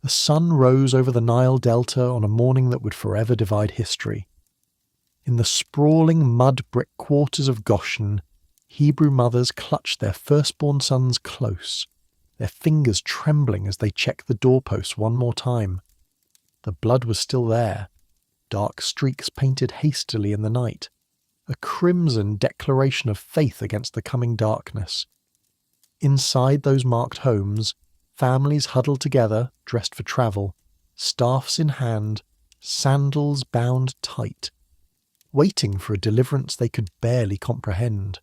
The sun rose over the Nile Delta on a morning that would forever divide history. In the sprawling mud-brick quarters of Goshen, Hebrew mothers clutched their firstborn sons close, their fingers trembling as they checked the doorposts one more time. The blood was still there, dark streaks painted hastily in the night, a crimson declaration of faith against the coming darkness. Inside those marked homes, families huddled together, dressed for travel, staffs in hand, sandals bound tight, waiting for a deliverance they could barely comprehend.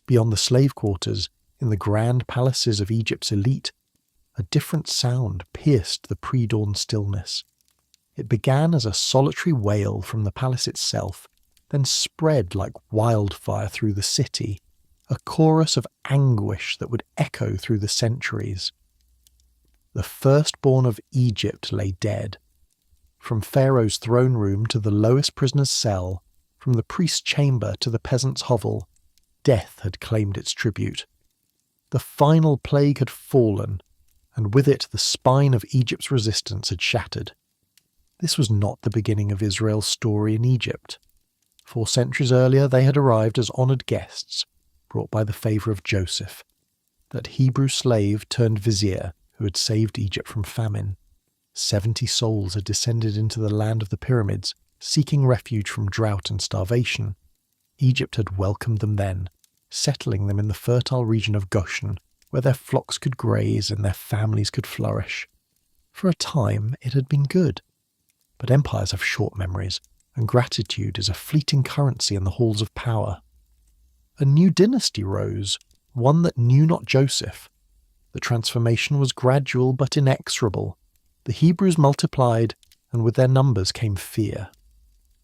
Beyond the slave quarters, in the grand palaces of Egypt's elite, a different sound pierced the pre-dawn stillness. It began as a solitary wail from the palace itself, then spread like wildfire through the city, a chorus of anguish that would echo through the centuries. The firstborn of Egypt lay dead. From Pharaoh's throne room to the lowest prisoner's cell, from the priest's chamber to the peasant's hovel, death had claimed its tribute. The final plague had fallen, and with it the spine of Egypt's resistance had shattered. This was not the beginning of Israel's story in Egypt. 4 centuries earlier they had arrived as honoured guests, brought by the favour of Joseph, that Hebrew slave turned vizier who had saved Egypt from famine. 70 souls had descended into the land of the pyramids, seeking refuge from drought and starvation. Egypt had welcomed them then, settling them in the fertile region of Goshen, where their flocks could graze and their families could flourish. For a time it had been good. But empires have short memories, and gratitude is a fleeting currency in the halls of power. A new dynasty rose, one that knew not Joseph. The transformation was gradual but inexorable. The Hebrews multiplied, and with their numbers came fear.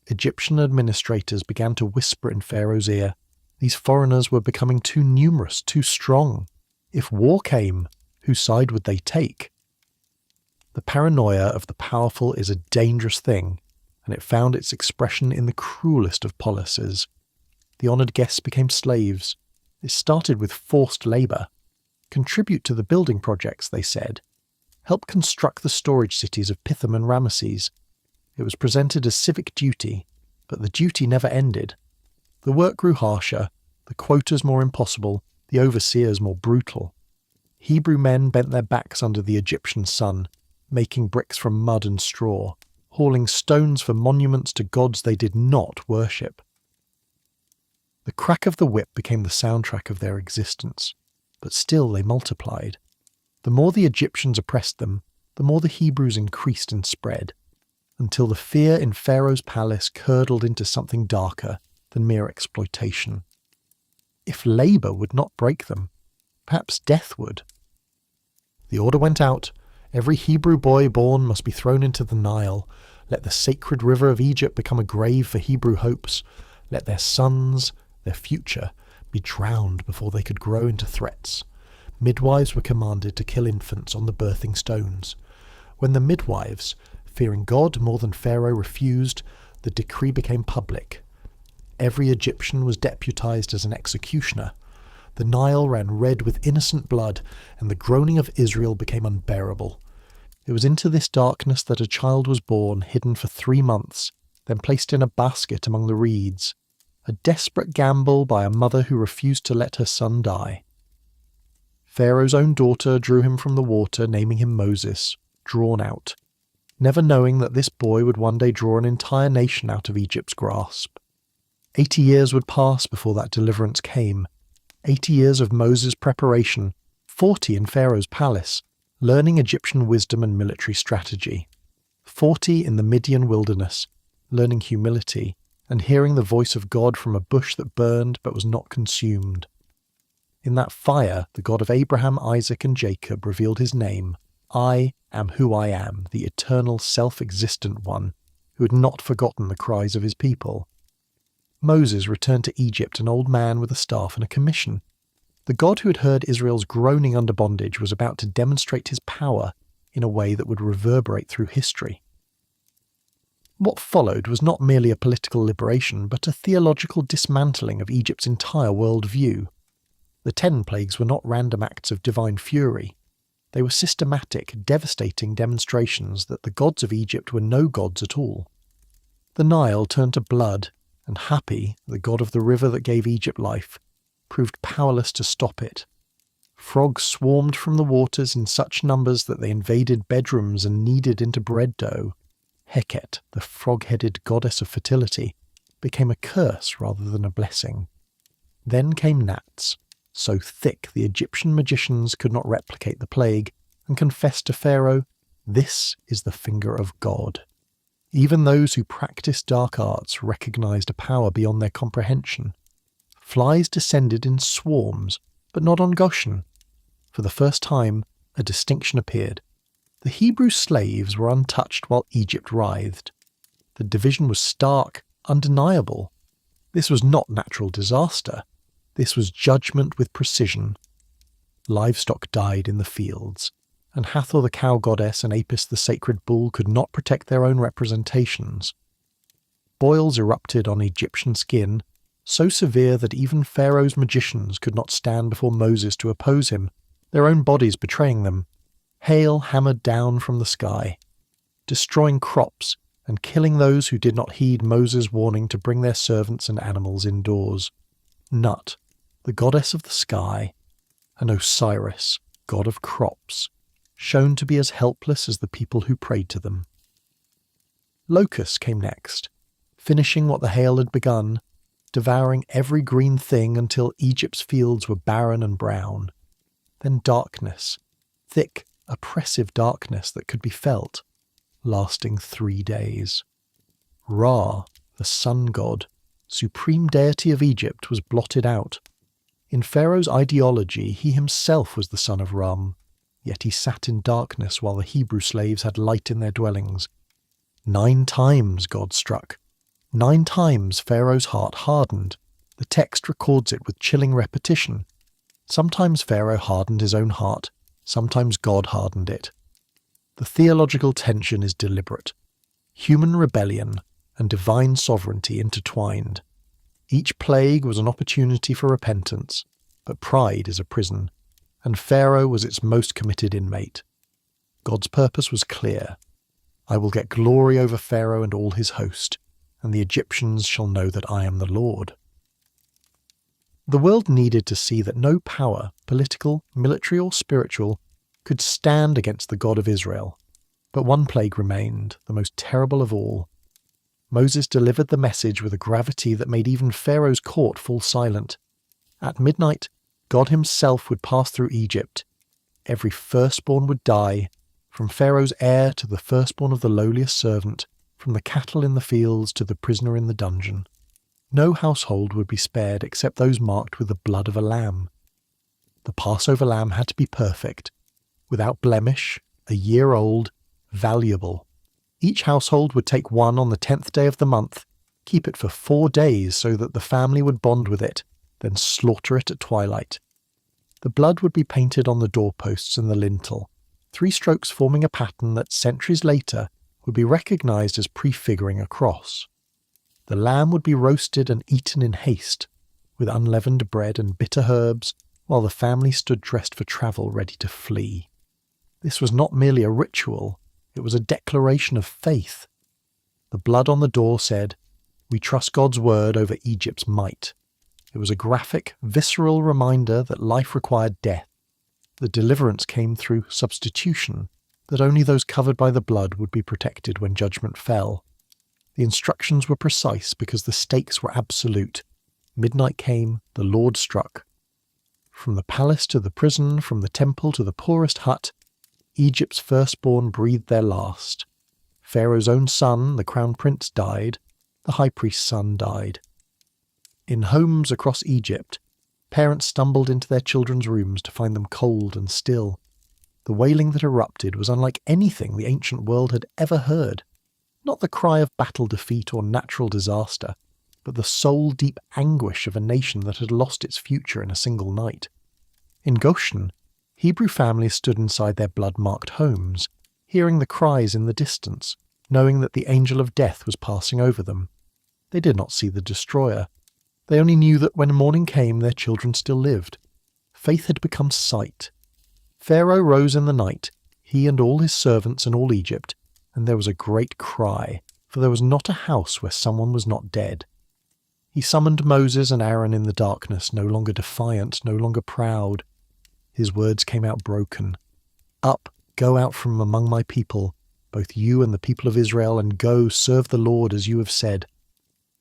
Egyptian administrators began to whisper in Pharaoh's ear, these foreigners were becoming too numerous, too strong. If war came, whose side would they take? The paranoia of the powerful is a dangerous thing, and it found its expression in the cruelest of policies. The honoured guests became slaves. It started with forced labour. Contribute to the building projects, they said. Help construct the storage cities of Pithom and Ramesses. It was presented as civic duty, but the duty never ended. The work grew harsher, the quotas more impossible, the overseers more brutal. Hebrew men bent their backs under the Egyptian sun, making bricks from mud and straw, hauling stones for monuments to gods they did not worship. The crack of the whip became the soundtrack of their existence, but still they multiplied. The more the Egyptians oppressed them, the more the Hebrews increased and spread, until the fear in Pharaoh's palace curdled into something darker than mere exploitation. If labour would not break them, perhaps death would. The order went out. Every Hebrew boy born must be thrown into the Nile. Let the sacred river of Egypt become a grave for Hebrew hopes. Let their sons, their future, be drowned before they could grow into threats. Midwives were commanded to kill infants on the birthing stones. When the midwives, fearing God more than Pharaoh, refused, the decree became public. Every Egyptian was deputized as an executioner. The Nile ran red with innocent blood, and the groaning of Israel became unbearable. It was into this darkness that a child was born, hidden for 3 months, then placed in a basket among the reeds. A desperate gamble by a mother who refused to let her son die. Pharaoh's own daughter drew him from the water, naming him Moses, drawn out, never knowing that this boy would one day draw an entire nation out of Egypt's grasp. 80 years would pass before that deliverance came. 80 years of Moses' preparation, 40 in Pharaoh's palace, learning Egyptian wisdom and military strategy. 40 in the Midian wilderness, learning humility and hearing the voice of God from a bush that burned but was not consumed. In that fire, the God of Abraham, Isaac, and Jacob revealed his name. I am who I am, the eternal self-existent one, who had not forgotten the cries of his people. Moses returned to Egypt an old man with a staff and a commission. The God who had heard Israel's groaning under bondage was about to demonstrate his power in a way that would reverberate through history. What followed was not merely a political liberation, but a theological dismantling of Egypt's entire worldview. The 10 plagues were not random acts of divine fury. They were systematic, devastating demonstrations that the gods of Egypt were no gods at all. The Nile turned to blood, and Hapi, the god of the river that gave Egypt life, proved powerless to stop it. Frogs swarmed from the waters in such numbers that they invaded bedrooms and kneaded into bread dough. Heket, the frog-headed goddess of fertility, became a curse rather than a blessing. Then came gnats, so thick the Egyptian magicians could not replicate the plague, and confessed to Pharaoh, "This is the finger of God." Even those who practiced dark arts recognized a power beyond their comprehension. Flies descended in swarms, but not on Goshen. For the first time, a distinction appeared. The Hebrew slaves were untouched while Egypt writhed. The division was stark, undeniable. This was not natural disaster. This was judgment with precision. Livestock died in the fields, and Hathor the cow goddess and Apis the sacred bull could not protect their own representations. Boils erupted on Egyptian skin, so severe that even Pharaoh's magicians could not stand before Moses to oppose him, their own bodies betraying them. Hail hammered down from the sky, destroying crops and killing those who did not heed Moses' warning to bring their servants and animals indoors. Nut, the goddess of the sky, and Osiris, god of crops, shown to be as helpless as the people who prayed to them. Locusts came next, finishing what the hail had begun, devouring every green thing until Egypt's fields were barren and brown. Then darkness, thick, oppressive darkness that could be felt, lasting 3 days. Ra, the sun god, supreme deity of Egypt, was blotted out. In Pharaoh's ideology, he himself was the son of Ram, yet he sat in darkness while the Hebrew slaves had light in their dwellings. 9 times God struck. 9 times Pharaoh's heart hardened. The text records it with chilling repetition. Sometimes Pharaoh hardened his own heart, sometimes God hardened it. The theological tension is deliberate. Human rebellion and divine sovereignty intertwined. Each plague was an opportunity for repentance, but pride is a prison, and Pharaoh was its most committed inmate. God's purpose was clear. I will get glory over Pharaoh and all his host, and the Egyptians shall know that I am the Lord. The world needed to see that no power, political, military or spiritual, could stand against the God of Israel. But one plague remained, the most terrible of all. Moses delivered the message with a gravity that made even Pharaoh's court fall silent. At midnight, God himself would pass through Egypt. Every firstborn would die, from Pharaoh's heir to the firstborn of the lowliest servant, from the cattle in the fields to the prisoner in the dungeon. No household would be spared except those marked with the blood of a lamb. The Passover lamb had to be perfect, without blemish, a year old, valuable. Each household would take one on the 10th day of the month, keep it for 4 days so that the family would bond with it, then slaughter it at twilight. The blood would be painted on the doorposts and the lintel, 3 strokes forming a pattern that centuries later would be recognized as prefiguring a cross. The lamb would be roasted and eaten in haste, with unleavened bread and bitter herbs, while the family stood dressed for travel ready to flee. This was not merely a ritual, it was a declaration of faith. The blood on the door said, "We trust God's word over Egypt's might." It was a graphic, visceral reminder that life required death. The deliverance came through substitution, that only those covered by the blood would be protected when judgment fell. The instructions were precise because the stakes were absolute. Midnight came, the Lord struck. From the palace to the prison, from the temple to the poorest hut, Egypt's firstborn breathed their last. Pharaoh's own son, the crown prince, died. The high priest's son died. In homes across Egypt, parents stumbled into their children's rooms to find them cold and still. The wailing that erupted was unlike anything the ancient world had ever heard. Not the cry of battle defeat or natural disaster, but the soul-deep anguish of a nation that had lost its future in a single night. In Goshen, Hebrew families stood inside their blood-marked homes, hearing the cries in the distance, knowing that the angel of death was passing over them. They did not see the destroyer. They only knew that when morning came, their children still lived. Faith had become sight. Pharaoh rose in the night, he and all his servants and all Egypt, and there was a great cry, for there was not a house where someone was not dead. He summoned Moses and Aaron in the darkness, no longer defiant, no longer proud. His words came out broken. Up, go out from among my people, both you and the people of Israel, and go, serve the Lord as you have said.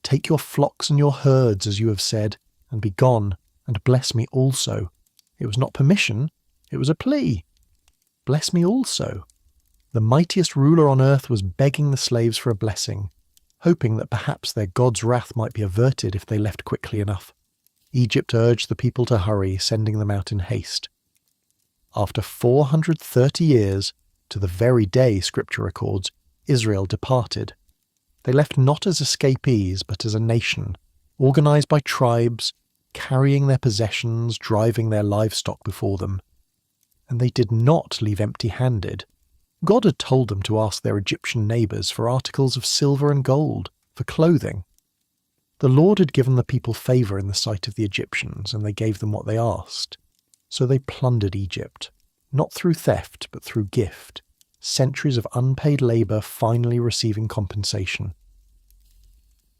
Take your flocks and your herds as you have said, and be gone, and bless me also. It was not permission, it was a plea. Bless me also. The mightiest ruler on earth was begging the slaves for a blessing, hoping that perhaps their God's wrath might be averted if they left quickly enough. Egypt urged the people to hurry, sending them out in haste. After 430 years, to the very day Scripture records, Israel departed. They left not as escapees, but as a nation, organized by tribes, carrying their possessions, driving their livestock before them. And they did not leave empty-handed. God had told them to ask their Egyptian neighbours for articles of silver and gold, for clothing. The Lord had given the people favour in the sight of the Egyptians, and they gave them what they asked. So they plundered Egypt, not through theft, but through gift, centuries of unpaid labour finally receiving compensation.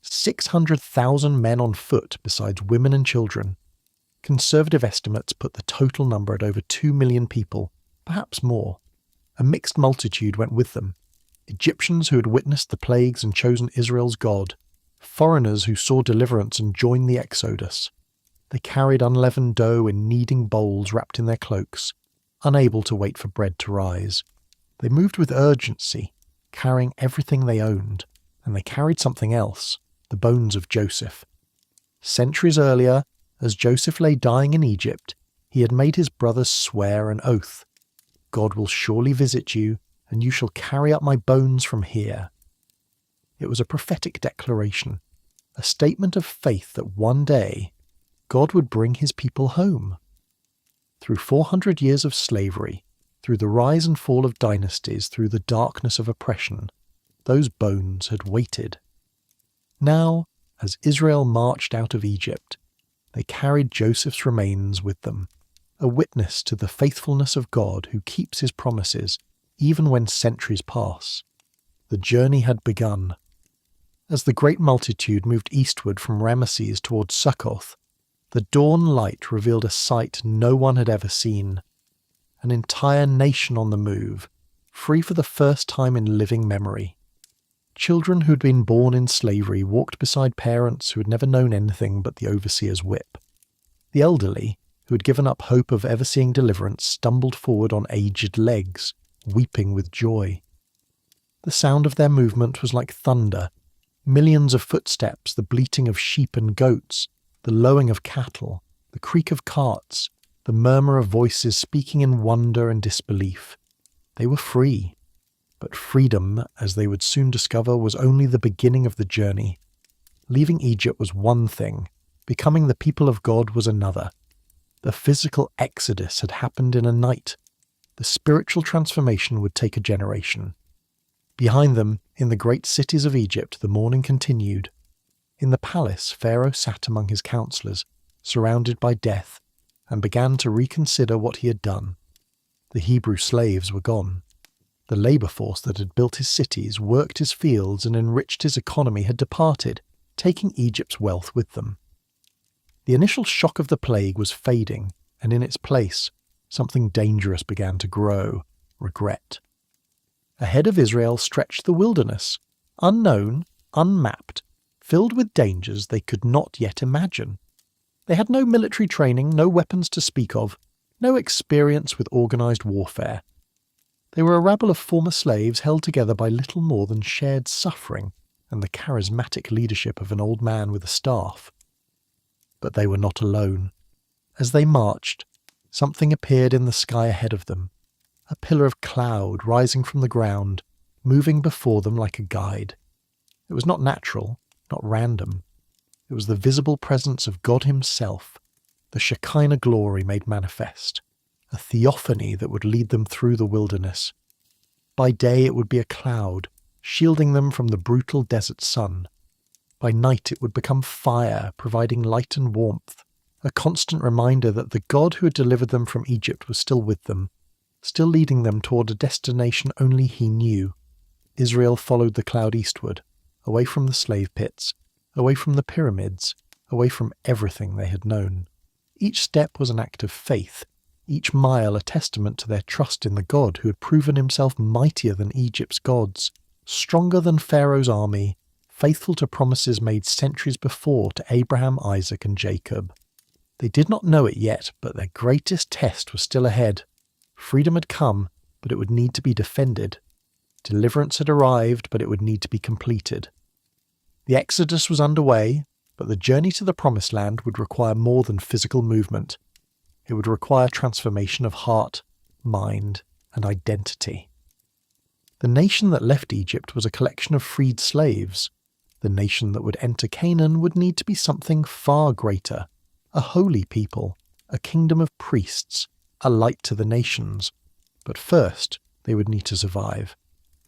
600,000 men on foot, besides women and children. Conservative estimates put the total number at over 2 million people, perhaps more. A mixed multitude went with them. Egyptians who had witnessed the plagues and chosen Israel's God, foreigners who saw deliverance and joined the exodus. They carried unleavened dough in kneading bowls wrapped in their cloaks, unable to wait for bread to rise. They moved with urgency, carrying everything they owned, and they carried something else, the bones of Joseph. Centuries earlier, as Joseph lay dying in Egypt, he had made his brothers swear an oath. God will surely visit you, and you shall carry up my bones from here. It was a prophetic declaration, a statement of faith that one day God would bring his people home. Through 400 years of slavery, through the rise and fall of dynasties, through the darkness of oppression, those bones had waited. Now, as Israel marched out of Egypt, they carried Joseph's remains with them, a witness to the faithfulness of God who keeps his promises even when centuries pass. The journey had begun. As the great multitude moved eastward from Ramesses towards Succoth, the dawn light revealed a sight no one had ever seen. An entire nation on the move, free for the first time in living memory. Children who'd been born in slavery walked beside parents who had never known anything but the overseer's whip. The elderly, who had given up hope of ever seeing deliverance, stumbled forward on aged legs, weeping with joy. The sound of their movement was like thunder, millions of footsteps, the bleating of sheep and goats, the lowing of cattle, the creak of carts, the murmur of voices speaking in wonder and disbelief. They were free. But freedom, as they would soon discover, was only the beginning of the journey. Leaving Egypt was one thing, becoming the people of God was another. The physical exodus had happened in a night. The spiritual transformation would take a generation. Behind them, in the great cities of Egypt, the mourning continued. In the palace, Pharaoh sat among his counselors, surrounded by death, and began to reconsider what he had done. The Hebrew slaves were gone. The labour force that had built his cities, worked his fields, and enriched his economy had departed, taking Egypt's wealth with them. The initial shock of the plague was fading, and in its place, something dangerous began to grow: regret. Ahead of Israel stretched the wilderness, unknown, unmapped, filled with dangers they could not yet imagine. They had no military training, no weapons to speak of, no experience with organised warfare. They were a rabble of former slaves held together by little more than shared suffering and the charismatic leadership of an old man with a staff. But they were not alone. As they marched, something appeared in the sky ahead of them, a pillar of cloud rising from the ground, moving before them like a guide. It was not natural, not random. It was the visible presence of God himself, the Shekinah glory made manifest, a theophany that would lead them through the wilderness. By day it would be a cloud, shielding them from the brutal desert sun. By night it would become fire, providing light and warmth, a constant reminder that the God who had delivered them from Egypt was still with them, still leading them toward a destination only he knew. Israel followed the cloud eastward, away from the slave pits, away from the pyramids, away from everything they had known. Each step was an act of faith, each mile a testament to their trust in the God who had proven himself mightier than Egypt's gods, stronger than Pharaoh's army, faithful to promises made centuries before to Abraham, Isaac, and Jacob. They did not know it yet, but their greatest test was still ahead. Freedom had come, but it would need to be defended. Deliverance had arrived, but it would need to be completed. The Exodus was underway, but the journey to the Promised Land would require more than physical movement. It would require transformation of heart, mind, and identity. The nation that left Egypt was a collection of freed slaves. The nation that would enter Canaan would need to be something far greater, a holy people, a kingdom of priests, a light to the nations. But first, they would need to survive.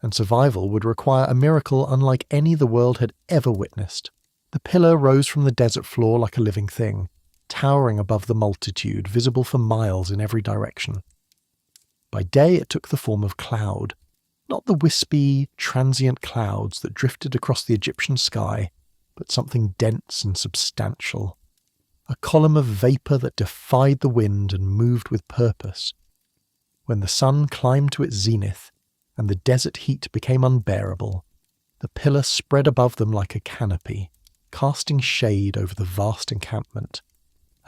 And survival would require a miracle unlike any the world had ever witnessed. The pillar rose from the desert floor like a living thing, towering above the multitude, visible for miles in every direction. By day it took the form of cloud, not the wispy, transient clouds that drifted across the Egyptian sky, but something dense and substantial. A column of vapour that defied the wind and moved with purpose. When the sun climbed to its zenith, and the desert heat became unbearable, the pillar spread above them like a canopy, casting shade over the vast encampment.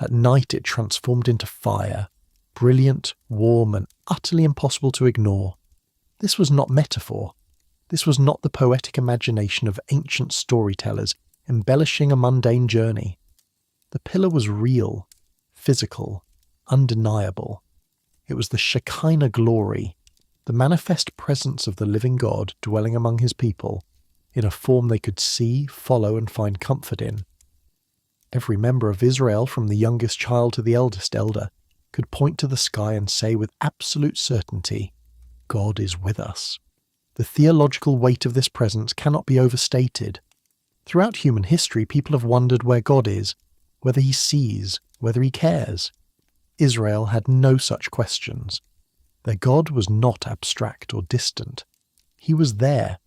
At night it transformed into fire, brilliant, warm, and utterly impossible to ignore. This was not metaphor. This was not the poetic imagination of ancient storytellers embellishing a mundane journey. The pillar was real, physical, undeniable. It was the Shekinah glory, the manifest presence of the living God dwelling among his people, in a form they could see, follow, and find comfort in. Every member of Israel, from the youngest child to the eldest elder, could point to the sky and say with absolute certainty, God is with us. The theological weight of this presence cannot be overstated. Throughout human history, people have wondered where God is, whether he sees, whether he cares. Israel had no such questions. Their God was not abstract or distant. He was there,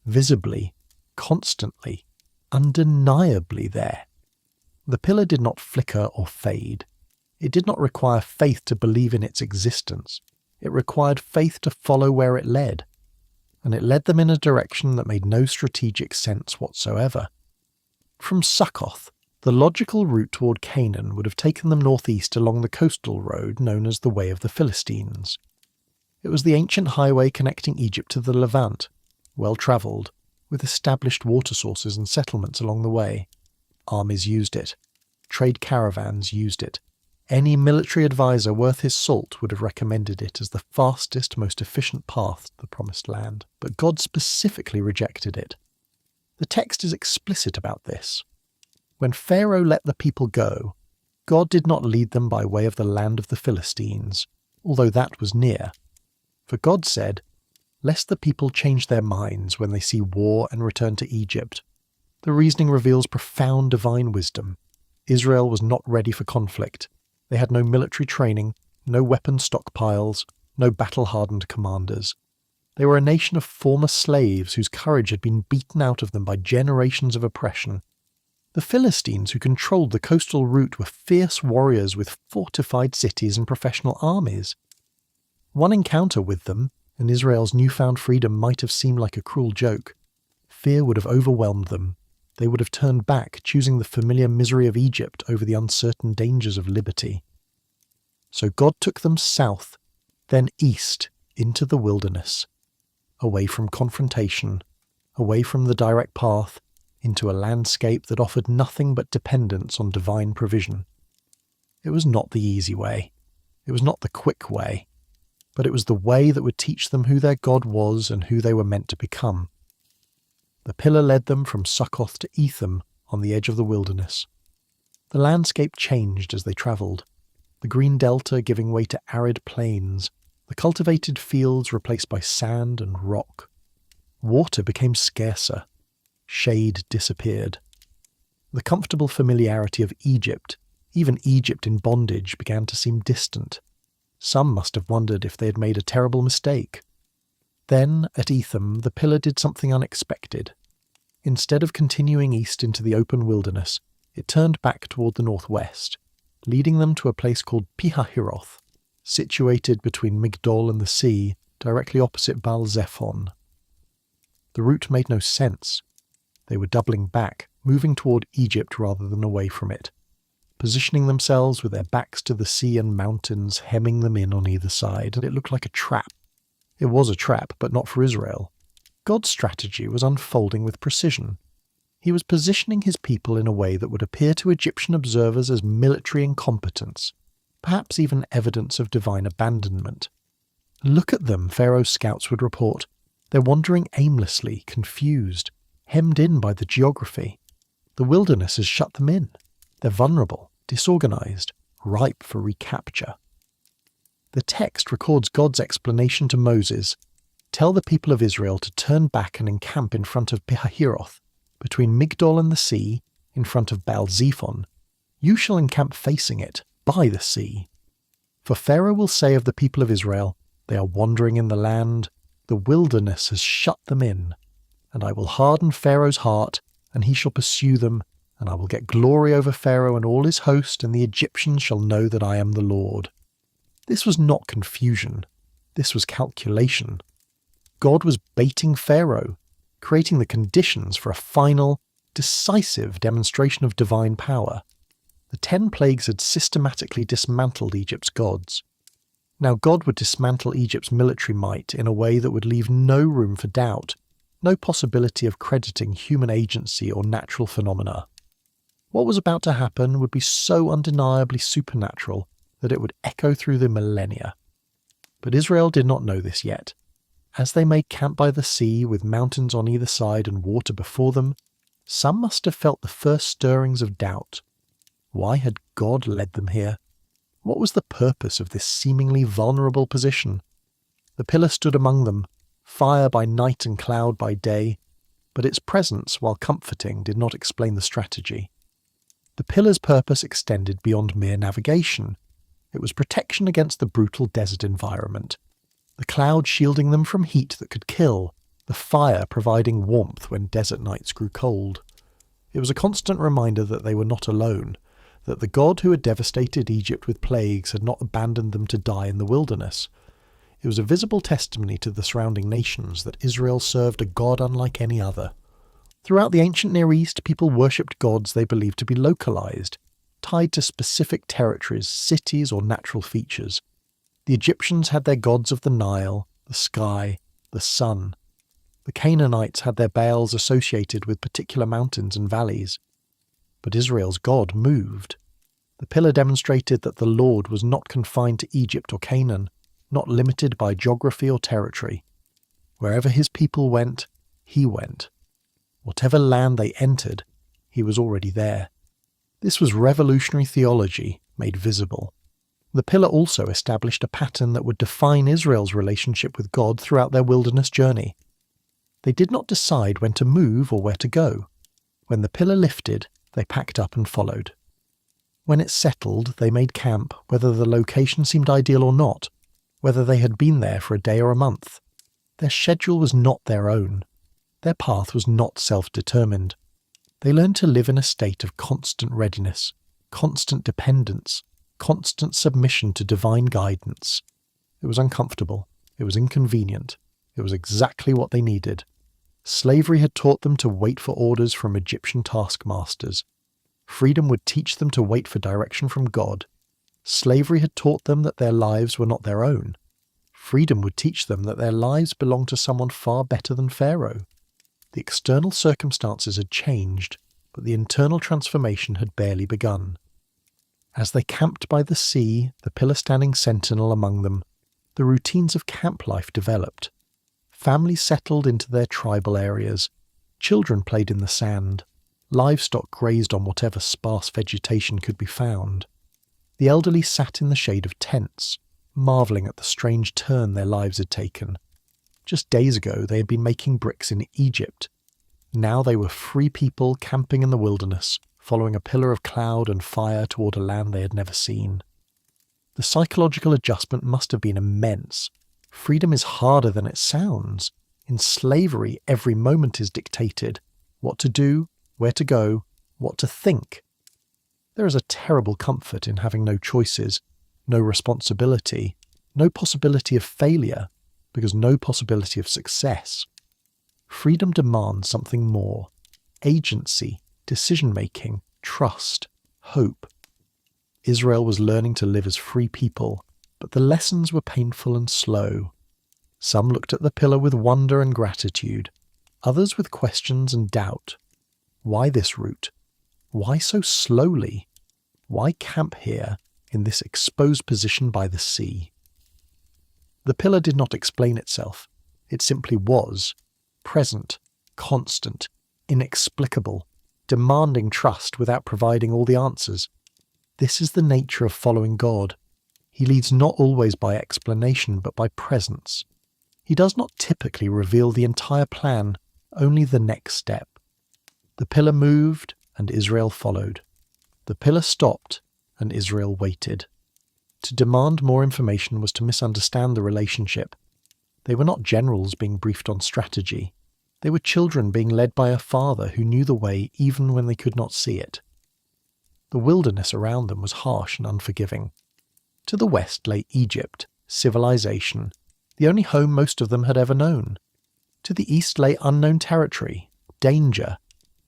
visibly, constantly, undeniably there. The pillar did not flicker or fade. It did not require faith to believe in its existence. It required faith to follow where it led. And it led them in a direction that made no strategic sense whatsoever. From Succoth, the logical route toward Canaan would have taken them northeast along the coastal road known as the Way of the Philistines. It was the ancient highway connecting Egypt to the Levant, well-travelled, with established water sources and settlements along the way. Armies used it. Trade caravans used it. Any military advisor worth his salt would have recommended it as the fastest, most efficient path to the Promised Land, but God specifically rejected it. The text is explicit about this. When Pharaoh let the people go, God did not lead them by way of the land of the Philistines, although that was near. For God said, "Lest the people change their minds when they see war and return to Egypt." The reasoning reveals profound divine wisdom. Israel was not ready for conflict. They had no military training, no weapon stockpiles, no battle-hardened commanders. They were a nation of former slaves whose courage had been beaten out of them by generations of oppression. The Philistines who controlled the coastal route were fierce warriors with fortified cities and professional armies. One encounter with them, and Israel's newfound freedom might have seemed like a cruel joke. Fear would have overwhelmed them. They would have turned back, choosing the familiar misery of Egypt over the uncertain dangers of liberty. So God took them south, then east, into the wilderness, away from confrontation, away from the direct path, into a landscape that offered nothing but dependence on divine provision. It was not the easy way. It was not the quick way. But it was the way that would teach them who their God was and who they were meant to become. The pillar led them from Succoth to Etham on the edge of the wilderness. The landscape changed as they travelled, the green delta giving way to arid plains, the cultivated fields replaced by sand and rock. Water became scarcer. Shade disappeared. The comfortable familiarity of Egypt, even Egypt in bondage, began to seem distant. Some must have wondered if they had made a terrible mistake. Then, at Etham, the pillar did something unexpected. Instead of continuing east into the open wilderness, it turned back toward the northwest, leading them to a place called Pihahiroth, situated between Migdol and the sea, directly opposite Baal-zephon. The route made no sense. They were doubling back, moving toward Egypt rather than away from it, positioning themselves with their backs to the sea and mountains hemming them in on either side, and it looked like a trap. It was a trap, but not for Israel. God's strategy was unfolding with precision. He was positioning his people in a way that would appear to Egyptian observers as military incompetence, perhaps even evidence of divine abandonment. "Look at them," Pharaoh's scouts would report. "They're wandering aimlessly, confused, hemmed in by the geography. The wilderness has shut them in. They're vulnerable, disorganized, ripe for recapture." The text records God's explanation to Moses: "Tell the people of Israel to turn back and encamp in front of Pihahiroth, between Migdol and the sea, in front of Baal-zephon. You shall encamp facing it, by the sea. For Pharaoh will say of the people of Israel, they are wandering in the land, the wilderness has shut them in. And I will harden Pharaoh's heart, and he shall pursue them, and I will get glory over Pharaoh and all his host, and the Egyptians shall know that I am the Lord." This was not confusion. This was calculation. God was baiting Pharaoh, creating the conditions for a final, decisive demonstration of divine power. The 10 plagues had systematically dismantled Egypt's gods. Now God would dismantle Egypt's military might in a way that would leave no room for doubt, no possibility of crediting human agency or natural phenomena. What was about to happen would be so undeniably supernatural that it would echo through the millennia. But Israel did not know this yet. As they made camp by the sea, with mountains on either side and water before them, some must have felt the first stirrings of doubt. Why had God led them here? What was the purpose of this seemingly vulnerable position? The pillar stood among them, fire by night and cloud by day, but its presence, while comforting, did not explain the strategy. The pillar's purpose extended beyond mere navigation. It was protection against the brutal desert environment. The cloud shielding them from heat that could kill, the fire providing warmth when desert nights grew cold. It was a constant reminder that they were not alone, that the God who had devastated Egypt with plagues had not abandoned them to die in the wilderness. It was a visible testimony to the surrounding nations that Israel served a God unlike any other. Throughout the ancient Near East, people worshipped gods they believed to be localized, tied to specific territories, cities, or natural features. The Egyptians had their gods of the Nile, the sky, the sun. The Canaanites had their Baals associated with particular mountains and valleys. But Israel's God moved. The pillar demonstrated that the Lord was not confined to Egypt or Canaan, not limited by geography or territory. Wherever his people went, he went. Whatever land they entered, he was already there. This was revolutionary theology made visible. The pillar also established a pattern that would define Israel's relationship with God throughout their wilderness journey. They did not decide when to move or where to go. When the pillar lifted, they packed up and followed. When it settled, they made camp, whether the location seemed ideal or not, whether they had been there for a day or a month. Their schedule was not their own. Their path was not self-determined. They learned to live in a state of constant readiness, constant dependence, constant submission to divine guidance. It was uncomfortable. It was inconvenient. It was exactly what they needed. Slavery had taught them to wait for orders from Egyptian taskmasters. Freedom would teach them to wait for direction from God. Slavery had taught them that their lives were not their own. Freedom would teach them that their lives belonged to someone far better than Pharaoh. The external circumstances had changed, but the internal transformation had barely begun. As they camped by the sea, the pillar standing sentinel among them, the routines of camp life developed. Families settled into their tribal areas. Children played in the sand. Livestock grazed on whatever sparse vegetation could be found. The elderly sat in the shade of tents, marvelling at the strange turn their lives had taken. Just days ago they had been making bricks in Egypt. Now they were free people camping in the wilderness, following a pillar of cloud and fire toward a land they had never seen. The psychological adjustment must have been immense. Freedom is harder than it sounds. In slavery, every moment is dictated. What to do, where to go, what to think. There is a terrible comfort in having no choices, no responsibility, no possibility of failure, because no possibility of success. Freedom demands something more: agency, decision-making, trust, hope. Israel was learning to live as free people, but the lessons were painful and slow. Some looked at the pillar with wonder and gratitude, others with questions and doubt. Why this route? Why so slowly? Why camp here, in this exposed position by the sea? The pillar did not explain itself. It simply was, present, constant, inexplicable, demanding trust without providing all the answers. This is the nature of following God. He leads not always by explanation, but by presence. He does not typically reveal the entire plan, only the next step. The pillar moved, and Israel followed. The pillar stopped, and Israel waited. To demand more information was to misunderstand the relationship. They were not generals being briefed on strategy. They were children being led by a father who knew the way even when they could not see it. The wilderness around them was harsh and unforgiving. To the west lay Egypt, civilization, the only home most of them had ever known. To the east lay unknown territory, danger,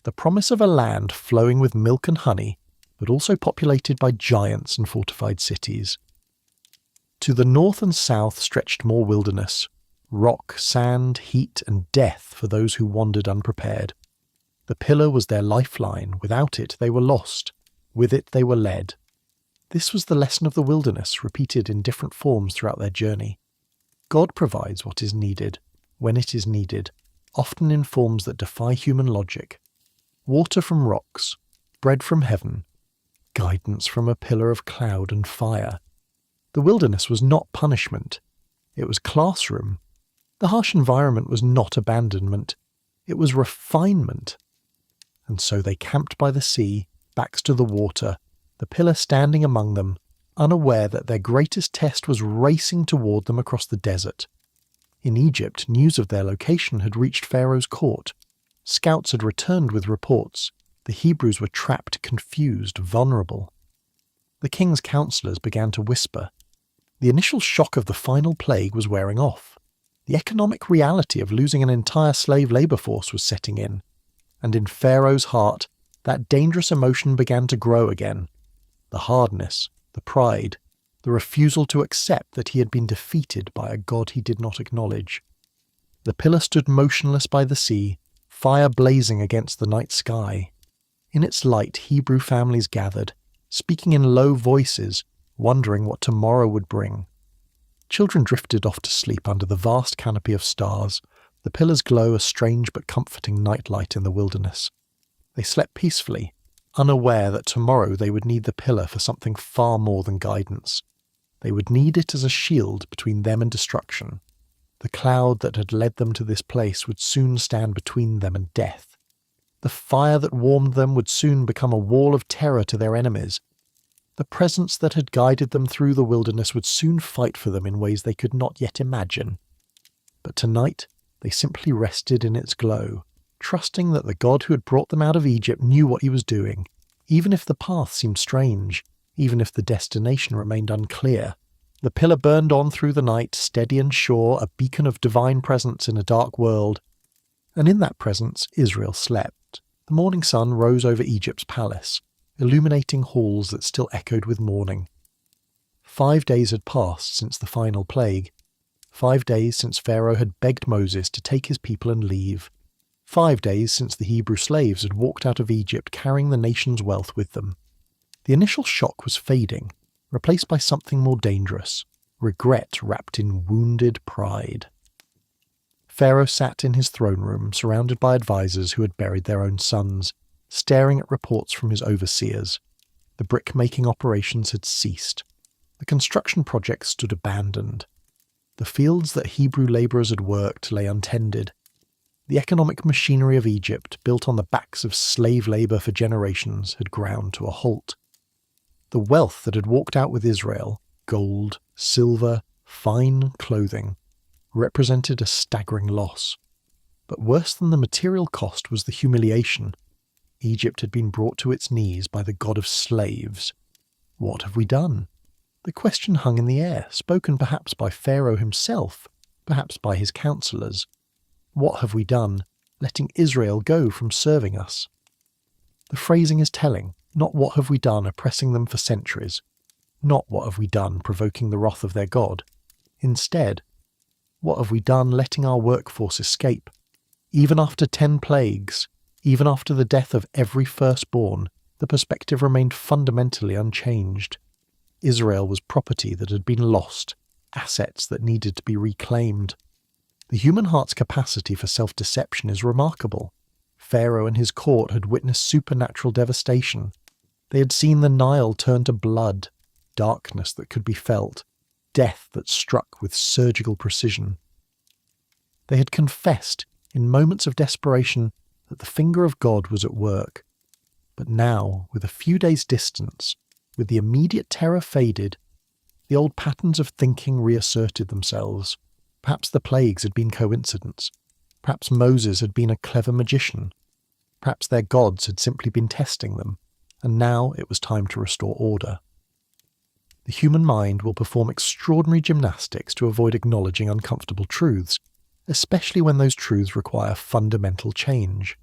the promise of a land flowing with milk and honey, but also populated by giants and fortified cities. To the north and south stretched more wilderness, rock, sand, heat, and death for those who wandered unprepared. The pillar was their lifeline. Without it, they were lost. With it, they were led. This was the lesson of the wilderness, repeated in different forms throughout their journey. God provides what is needed, when it is needed, often in forms that defy human logic. Water from rocks, bread from heaven, guidance from a pillar of cloud and fire. The wilderness was not punishment. It was classroom. The harsh environment was not abandonment. It was refinement. And so they camped by the sea, backs to the water, the pillar standing among them, unaware that their greatest test was racing toward them across the desert. In Egypt, news of their location had reached Pharaoh's court. Scouts had returned with reports. The Hebrews were trapped, confused, vulnerable. The king's counselors began to whisper. The initial shock of the final plague was wearing off. The economic reality of losing an entire slave labor force was setting in. And in Pharaoh's heart, that dangerous emotion began to grow again. The hardness, the pride, the refusal to accept that he had been defeated by a God he did not acknowledge. The pillar stood motionless by the sea, fire blazing against the night sky. In its light, Hebrew families gathered, speaking in low voices, wondering what tomorrow would bring. Children drifted off to sleep under the vast canopy of stars, the pillar's glow a strange but comforting nightlight in the wilderness. They slept peacefully, unaware that tomorrow they would need the pillar for something far more than guidance. They would need it as a shield between them and destruction. The cloud that had led them to this place would soon stand between them and death. The fire that warmed them would soon become a wall of terror to their enemies. The presence that had guided them through the wilderness would soon fight for them in ways they could not yet imagine. But tonight, they simply rested in its glow, trusting that the God who had brought them out of Egypt knew what he was doing, even if the path seemed strange, even if the destination remained unclear. The pillar burned on through the night, steady and sure, a beacon of divine presence in a dark world. And in that presence, Israel slept. The morning sun rose over Egypt's palace, illuminating halls that still echoed with morning. 5 days had passed since the final plague. 5 days since Pharaoh had begged Moses to take his people and leave. 5 days since the Hebrew slaves had walked out of Egypt carrying the nation's wealth with them. The initial shock was fading, replaced by something more dangerous, regret wrapped in wounded pride. Pharaoh sat in his throne room, surrounded by advisors who had buried their own sons, staring at reports from his overseers. The brick-making operations had ceased. The construction projects stood abandoned. The fields that Hebrew labourers had worked lay untended. The economic machinery of Egypt, built on the backs of slave labour for generations, had ground to a halt. The wealth that had walked out with Israel, gold, silver, fine clothing, represented a staggering loss. But worse than the material cost was the humiliation. Egypt had been brought to its knees by the god of slaves. What have we done? The question hung in the air, spoken perhaps by Pharaoh himself, perhaps by his counselors. What have we done, letting Israel go from serving us? The phrasing is telling, not what have we done oppressing them for centuries, not what have we done provoking the wrath of their God. Instead, what have we done letting our workforce escape? Even after 10 plagues, even after the death of every firstborn, the perspective remained fundamentally unchanged. Israel was property that had been lost, assets that needed to be reclaimed. The human heart's capacity for self-deception is remarkable. Pharaoh and his court had witnessed supernatural devastation. They had seen the Nile turn to blood, darkness that could be felt, death that struck with surgical precision. They had confessed, in moments of desperation, that the finger of God was at work. But now, with a few days' distance, with the immediate terror faded, the old patterns of thinking reasserted themselves. Perhaps the plagues had been coincidence. Perhaps Moses had been a clever magician. Perhaps their gods had simply been testing them, and now it was time to restore order. The human mind will perform extraordinary gymnastics to avoid acknowledging uncomfortable truths, especially when those truths require fundamental change.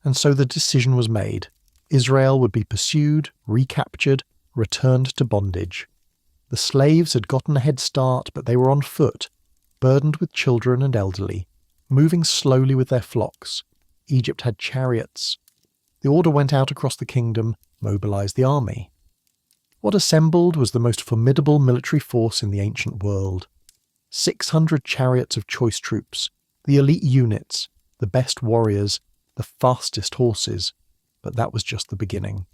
And so the decision was made. Israel would be pursued, recaptured, returned to bondage. The slaves had gotten a head start, but they were on foot, burdened with children and elderly, moving slowly with their flocks. Egypt had chariots. The order went out across the kingdom, mobilise the army. What assembled was the most formidable military force in the ancient world. 600 chariots of choice troops, the elite units, the best warriors, the fastest horses. But that was just the beginning.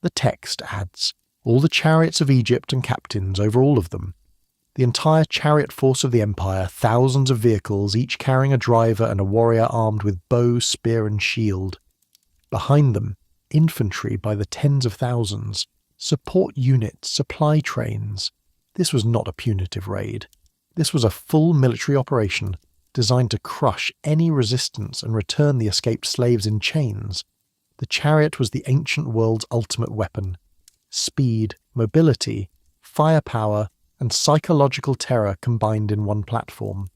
The text adds, all the chariots of Egypt and captains over all of them. The entire chariot force of the empire, thousands of vehicles, each carrying a driver and a warrior armed with bow, spear and shield. Behind them, infantry by the tens of thousands, support units, supply trains. This was not a punitive raid. This was a full military operation designed to crush any resistance and return the escaped slaves in chains. The chariot was the ancient world's ultimate weapon. Speed, mobility, firepower, and psychological terror combined in one platform.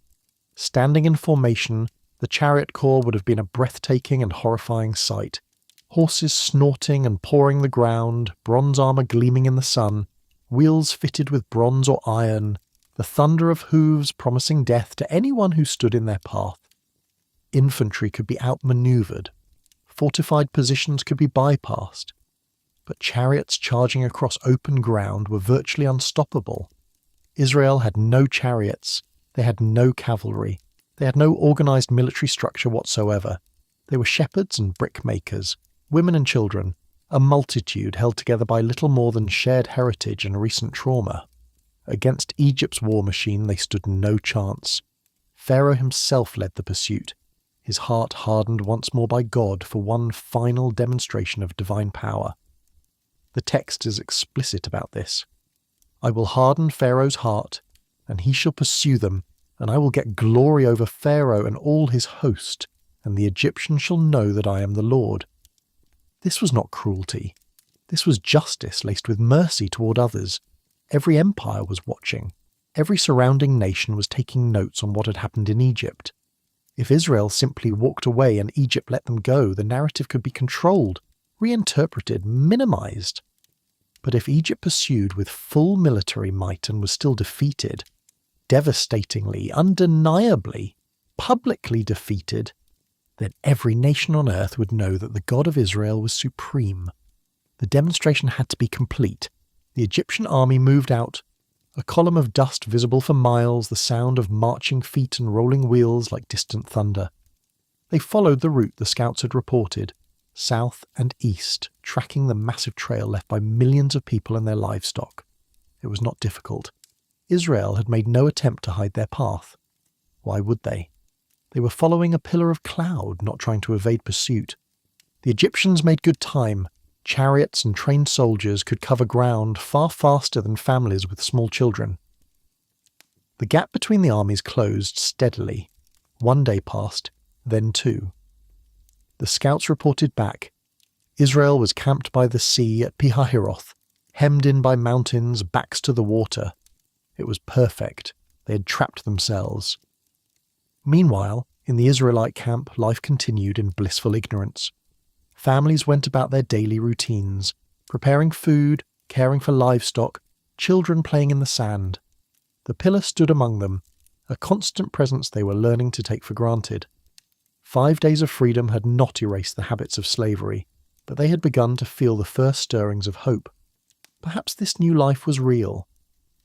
Standing in formation, the chariot corps would have been a breathtaking and horrifying sight. Horses snorting and pawing the ground, bronze armour gleaming in the sun, wheels fitted with bronze or iron, the thunder of hooves promising death to anyone who stood in their path. Infantry could be outmanoeuvred. Fortified positions could be bypassed. But chariots charging across open ground were virtually unstoppable. Israel had no chariots. They had no cavalry. They had no organised military structure whatsoever. They were shepherds and brickmakers, women and children, a multitude held together by little more than shared heritage and recent trauma. Against Egypt's war machine they stood no chance. Pharaoh himself led the pursuit, his heart hardened once more by God for one final demonstration of divine power. The text is explicit about this. I will harden Pharaoh's heart, and he shall pursue them, and I will get glory over Pharaoh and all his host, and the Egyptians shall know that I am the Lord. This was not cruelty. This was justice laced with mercy toward others. Every empire was watching. Every surrounding nation was taking notes on what had happened in Egypt. If Israel simply walked away and Egypt let them go, the narrative could be controlled, reinterpreted, minimized. But if Egypt pursued with full military might and was still defeated, devastatingly, undeniably, publicly defeated, then every nation on earth would know that the God of Israel was supreme. The demonstration had to be complete. The Egyptian army moved out, a column of dust visible for miles, the sound of marching feet and rolling wheels like distant thunder. They followed the route the scouts had reported, south and east, tracking the massive trail left by millions of people and their livestock. It was not difficult. Israel had made no attempt to hide their path. Why would they? They were following a pillar of cloud, not trying to evade pursuit. The Egyptians made good time, Chariots and trained soldiers could cover ground far faster than families with small children. The gap between the armies closed steadily. 1 day passed, then 2. The scouts reported back. Israel was camped by the sea at Pi-hahiroth, hemmed in by mountains, backs to the water. It was perfect. They had trapped themselves. Meanwhile, in the Israelite camp, life continued in blissful ignorance. Families went about their daily routines, preparing food, caring for livestock, children playing in the sand. The pillar stood among them, a constant presence they were learning to take for granted. 5 days of freedom had not erased the habits of slavery, but they had begun to feel the first stirrings of hope. Perhaps this new life was real.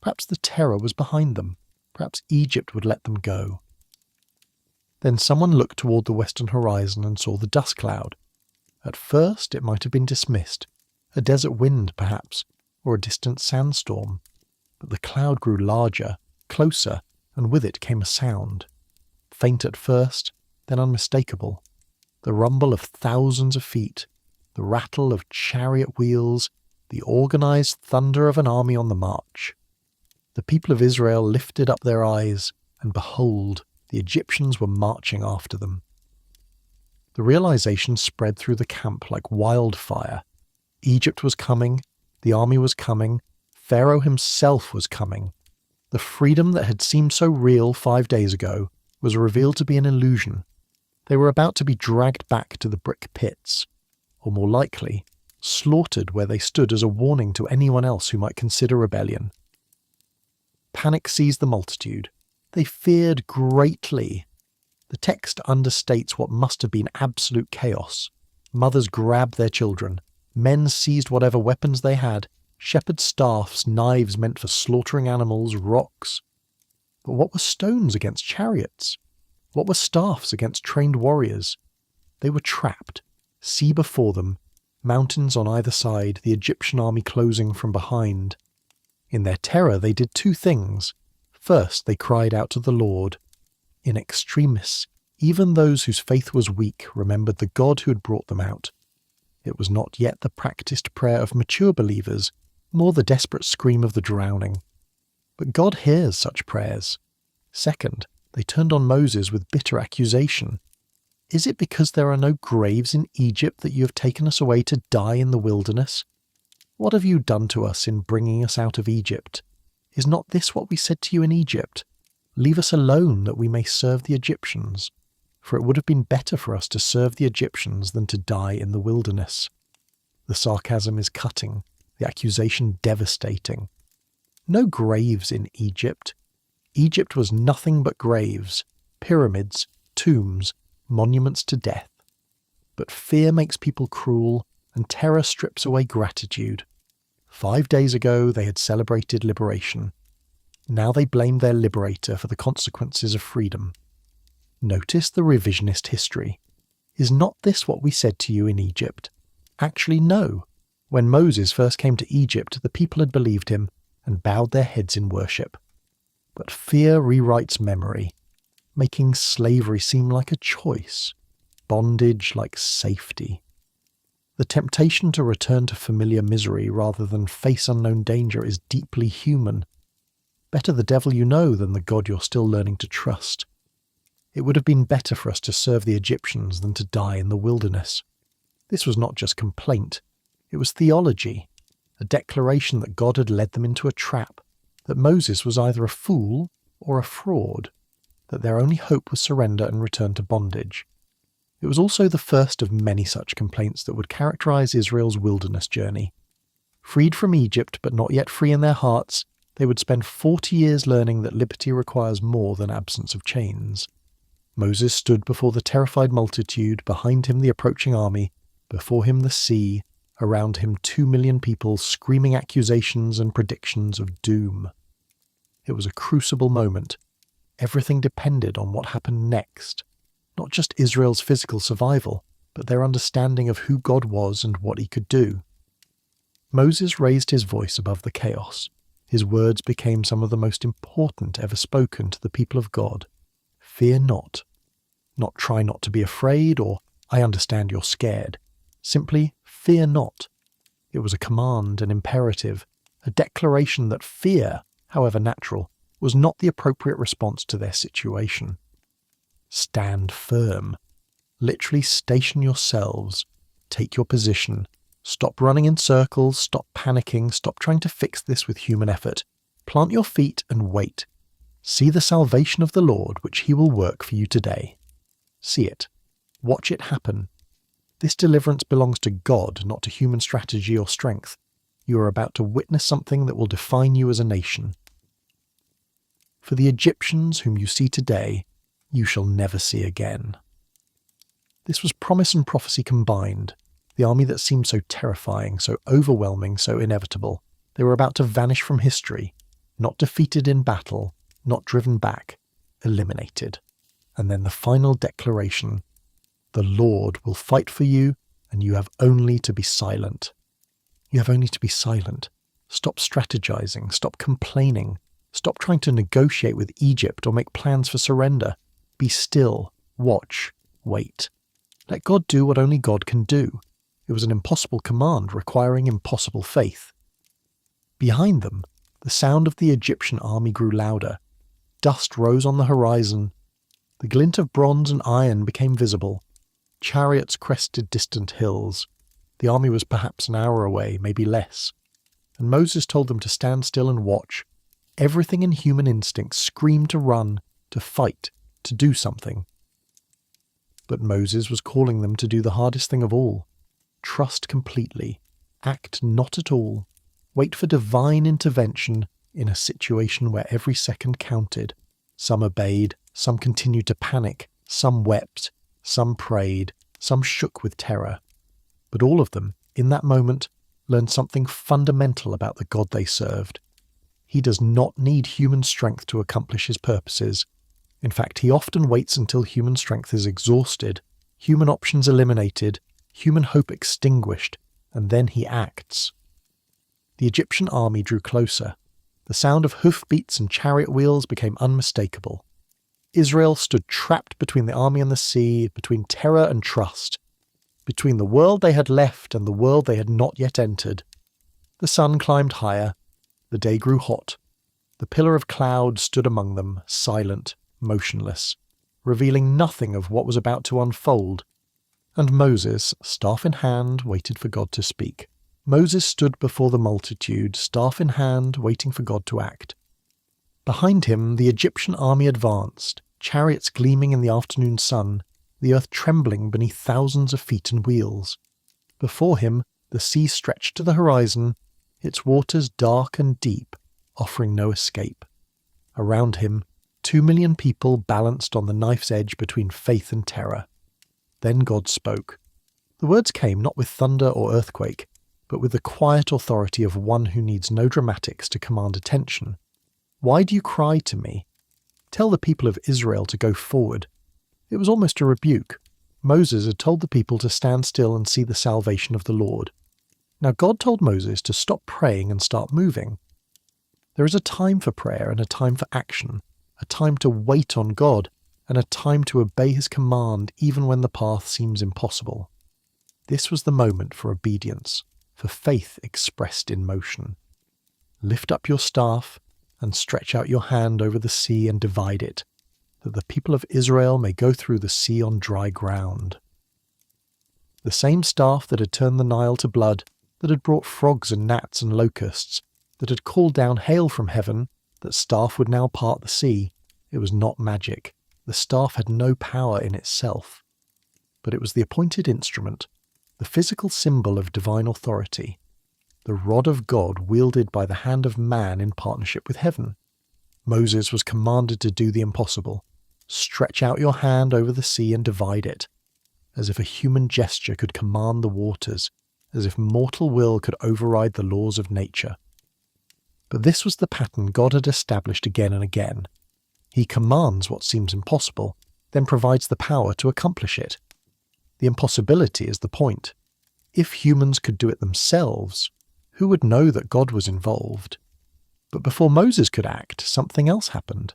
Perhaps the terror was behind them. Perhaps Egypt would let them go. Then someone looked toward the western horizon and saw the dust cloud. At first it might have been dismissed, a desert wind perhaps, or a distant sandstorm. But the cloud grew larger, closer, and with it came a sound. Faint at first, then unmistakable. The rumble of thousands of feet, the rattle of chariot wheels, the organized thunder of an army on the march. The people of Israel lifted up their eyes, and behold, the Egyptians were marching after them. The realization spread through the camp like wildfire. Egypt was coming, the army was coming, Pharaoh himself was coming. The freedom that had seemed so real 5 days ago was revealed to be an illusion. They were about to be dragged back to the brick pits, or more likely, slaughtered where they stood as a warning to anyone else who might consider rebellion. Panic seized the multitude. They feared greatly. The text understates what must have been absolute chaos. Mothers grabbed their children. Men seized whatever weapons they had. Shepherds' staffs, knives meant for slaughtering animals, rocks. But what were stones against chariots? What were staffs against trained warriors? They were trapped. Sea before them, mountains on either side, the Egyptian army closing from behind. In their terror they did 2 things. First, they cried out to the Lord. In extremis, even those whose faith was weak remembered the God who had brought them out. It was not yet the practiced prayer of mature believers, nor the desperate scream of the drowning. But God hears such prayers. Second, they turned on Moses with bitter accusation. Is it because there are no graves in Egypt that you have taken us away to die in the wilderness? What have you done to us in bringing us out of Egypt? Is not this what we said to you in Egypt? Leave us alone that we may serve the Egyptians. For it would have been better for us to serve the Egyptians than to die in the wilderness. The sarcasm is cutting, the accusation devastating. No graves in Egypt. Egypt was nothing but graves, pyramids, tombs, monuments to death. But fear makes people cruel, and terror strips away gratitude. 5 days ago they had celebrated liberation. Now they blamed their liberator for the consequences of freedom. Notice the revisionist history. Is not this what we said to you in Egypt? Actually, no. When Moses first came to Egypt, the people had believed him and bowed their heads in worship. But fear rewrites memory, making slavery seem like a choice, bondage like safety. The temptation to return to familiar misery rather than face unknown danger is deeply human. Better the devil you know than the God you're still learning to trust. It would have been better for us to serve the Egyptians than to die in the wilderness. This was not just complaint, it was theology, a declaration that God had led them into a trap, that Moses was either a fool or a fraud, that their only hope was surrender and return to bondage. It was also the first of many such complaints that would characterize Israel's wilderness journey. Freed from Egypt but not yet free in their hearts, they would spend 40 years learning that liberty requires more than absence of chains. Moses stood before the terrified multitude, behind him the approaching army, before him the sea, around him 2 million people screaming accusations and predictions of doom. It was a crucible moment. Everything depended on what happened next. Not just Israel's physical survival, but their understanding of who God was and what he could do. Moses raised his voice above the chaos. His words became some of the most important ever spoken to the people of God. Fear not. Not try not to be afraid or, I understand you're scared. Simply, fear not. It was a command, an imperative, a declaration that fear, however natural, was not the appropriate response to their situation. Stand firm. Literally station yourselves. Take your position. Stop running in circles, stop panicking, stop trying to fix this with human effort. Plant your feet and wait. See the salvation of the Lord, which he will work for you today. See it. Watch it happen. This deliverance belongs to God, not to human strategy or strength. You are about to witness something that will define you as a nation. For the Egyptians whom you see today, you shall never see again. This was promise and prophecy combined. The army that seemed so terrifying, so overwhelming, so inevitable. They were about to vanish from history, not defeated in battle, not driven back, eliminated. And then the final declaration: the Lord will fight for you, and you have only to be silent. You have only to be silent. Stop strategizing, stop complaining, stop trying to negotiate with Egypt or make plans for surrender. Be still, watch, wait. Let God do what only God can do. It was an impossible command requiring impossible faith. Behind them, the sound of the Egyptian army grew louder. Dust rose on the horizon. The glint of bronze and iron became visible. Chariots crested distant hills. The army was perhaps an hour away, maybe less. And Moses told them to stand still and watch. Everything in human instinct screamed to run, to fight, to do something. But Moses was calling them to do the hardest thing of all. Trust completely. Act not at all. Wait for divine intervention in a situation where every second counted. Some obeyed, some continued to panic, some wept, some prayed, some shook with terror. But all of them, in that moment, learned something fundamental about the God they served. He does not need human strength to accomplish his purposes. In fact, he often waits until human strength is exhausted, human options eliminated, human hope extinguished, and then he acts. The Egyptian army drew closer. The sound of hoofbeats and chariot wheels became unmistakable. Israel stood trapped between the army and the sea, between terror and trust, between the world they had left and the world they had not yet entered. The sun climbed higher. The day grew hot. The pillar of cloud stood among them, silent, motionless, revealing nothing of what was about to unfold. And Moses, staff in hand, waited for God to speak. Moses stood before the multitude, staff in hand, waiting for God to act. Behind him, the Egyptian army advanced, chariots gleaming in the afternoon sun, the earth trembling beneath thousands of feet and wheels. Before him, the sea stretched to the horizon, its waters dark and deep, offering no escape. Around him, 2 million people balanced on the knife's edge between faith and terror. Then God spoke. The words came not with thunder or earthquake, but with the quiet authority of one who needs no dramatics to command attention. Why do you cry to me? Tell the people of Israel to go forward. It was almost a rebuke. Moses had told the people to stand still and see the salvation of the Lord. Now God told Moses to stop praying and start moving. There is a time for prayer and a time for action, a time to wait on God, and a time to obey his command even when the path seems impossible. This was the moment for obedience, for faith expressed in motion. Lift up your staff and stretch out your hand over the sea and divide it, that the people of Israel may go through the sea on dry ground. The same staff that had turned the Nile to blood, that had brought frogs and gnats and locusts, that had called down hail from heaven, that staff would now part the sea. It was not magic. The staff had no power in itself. But it was the appointed instrument, the physical symbol of divine authority, the rod of God wielded by the hand of man in partnership with heaven. Moses was commanded to do the impossible. Stretch out your hand over the sea and divide it, as if a human gesture could command the waters, as if mortal will could override the laws of nature. But this was the pattern God had established again and again. He commands what seems impossible, then provides the power to accomplish it. The impossibility is the point. If humans could do it themselves, who would know that God was involved? But before Moses could act, something else happened.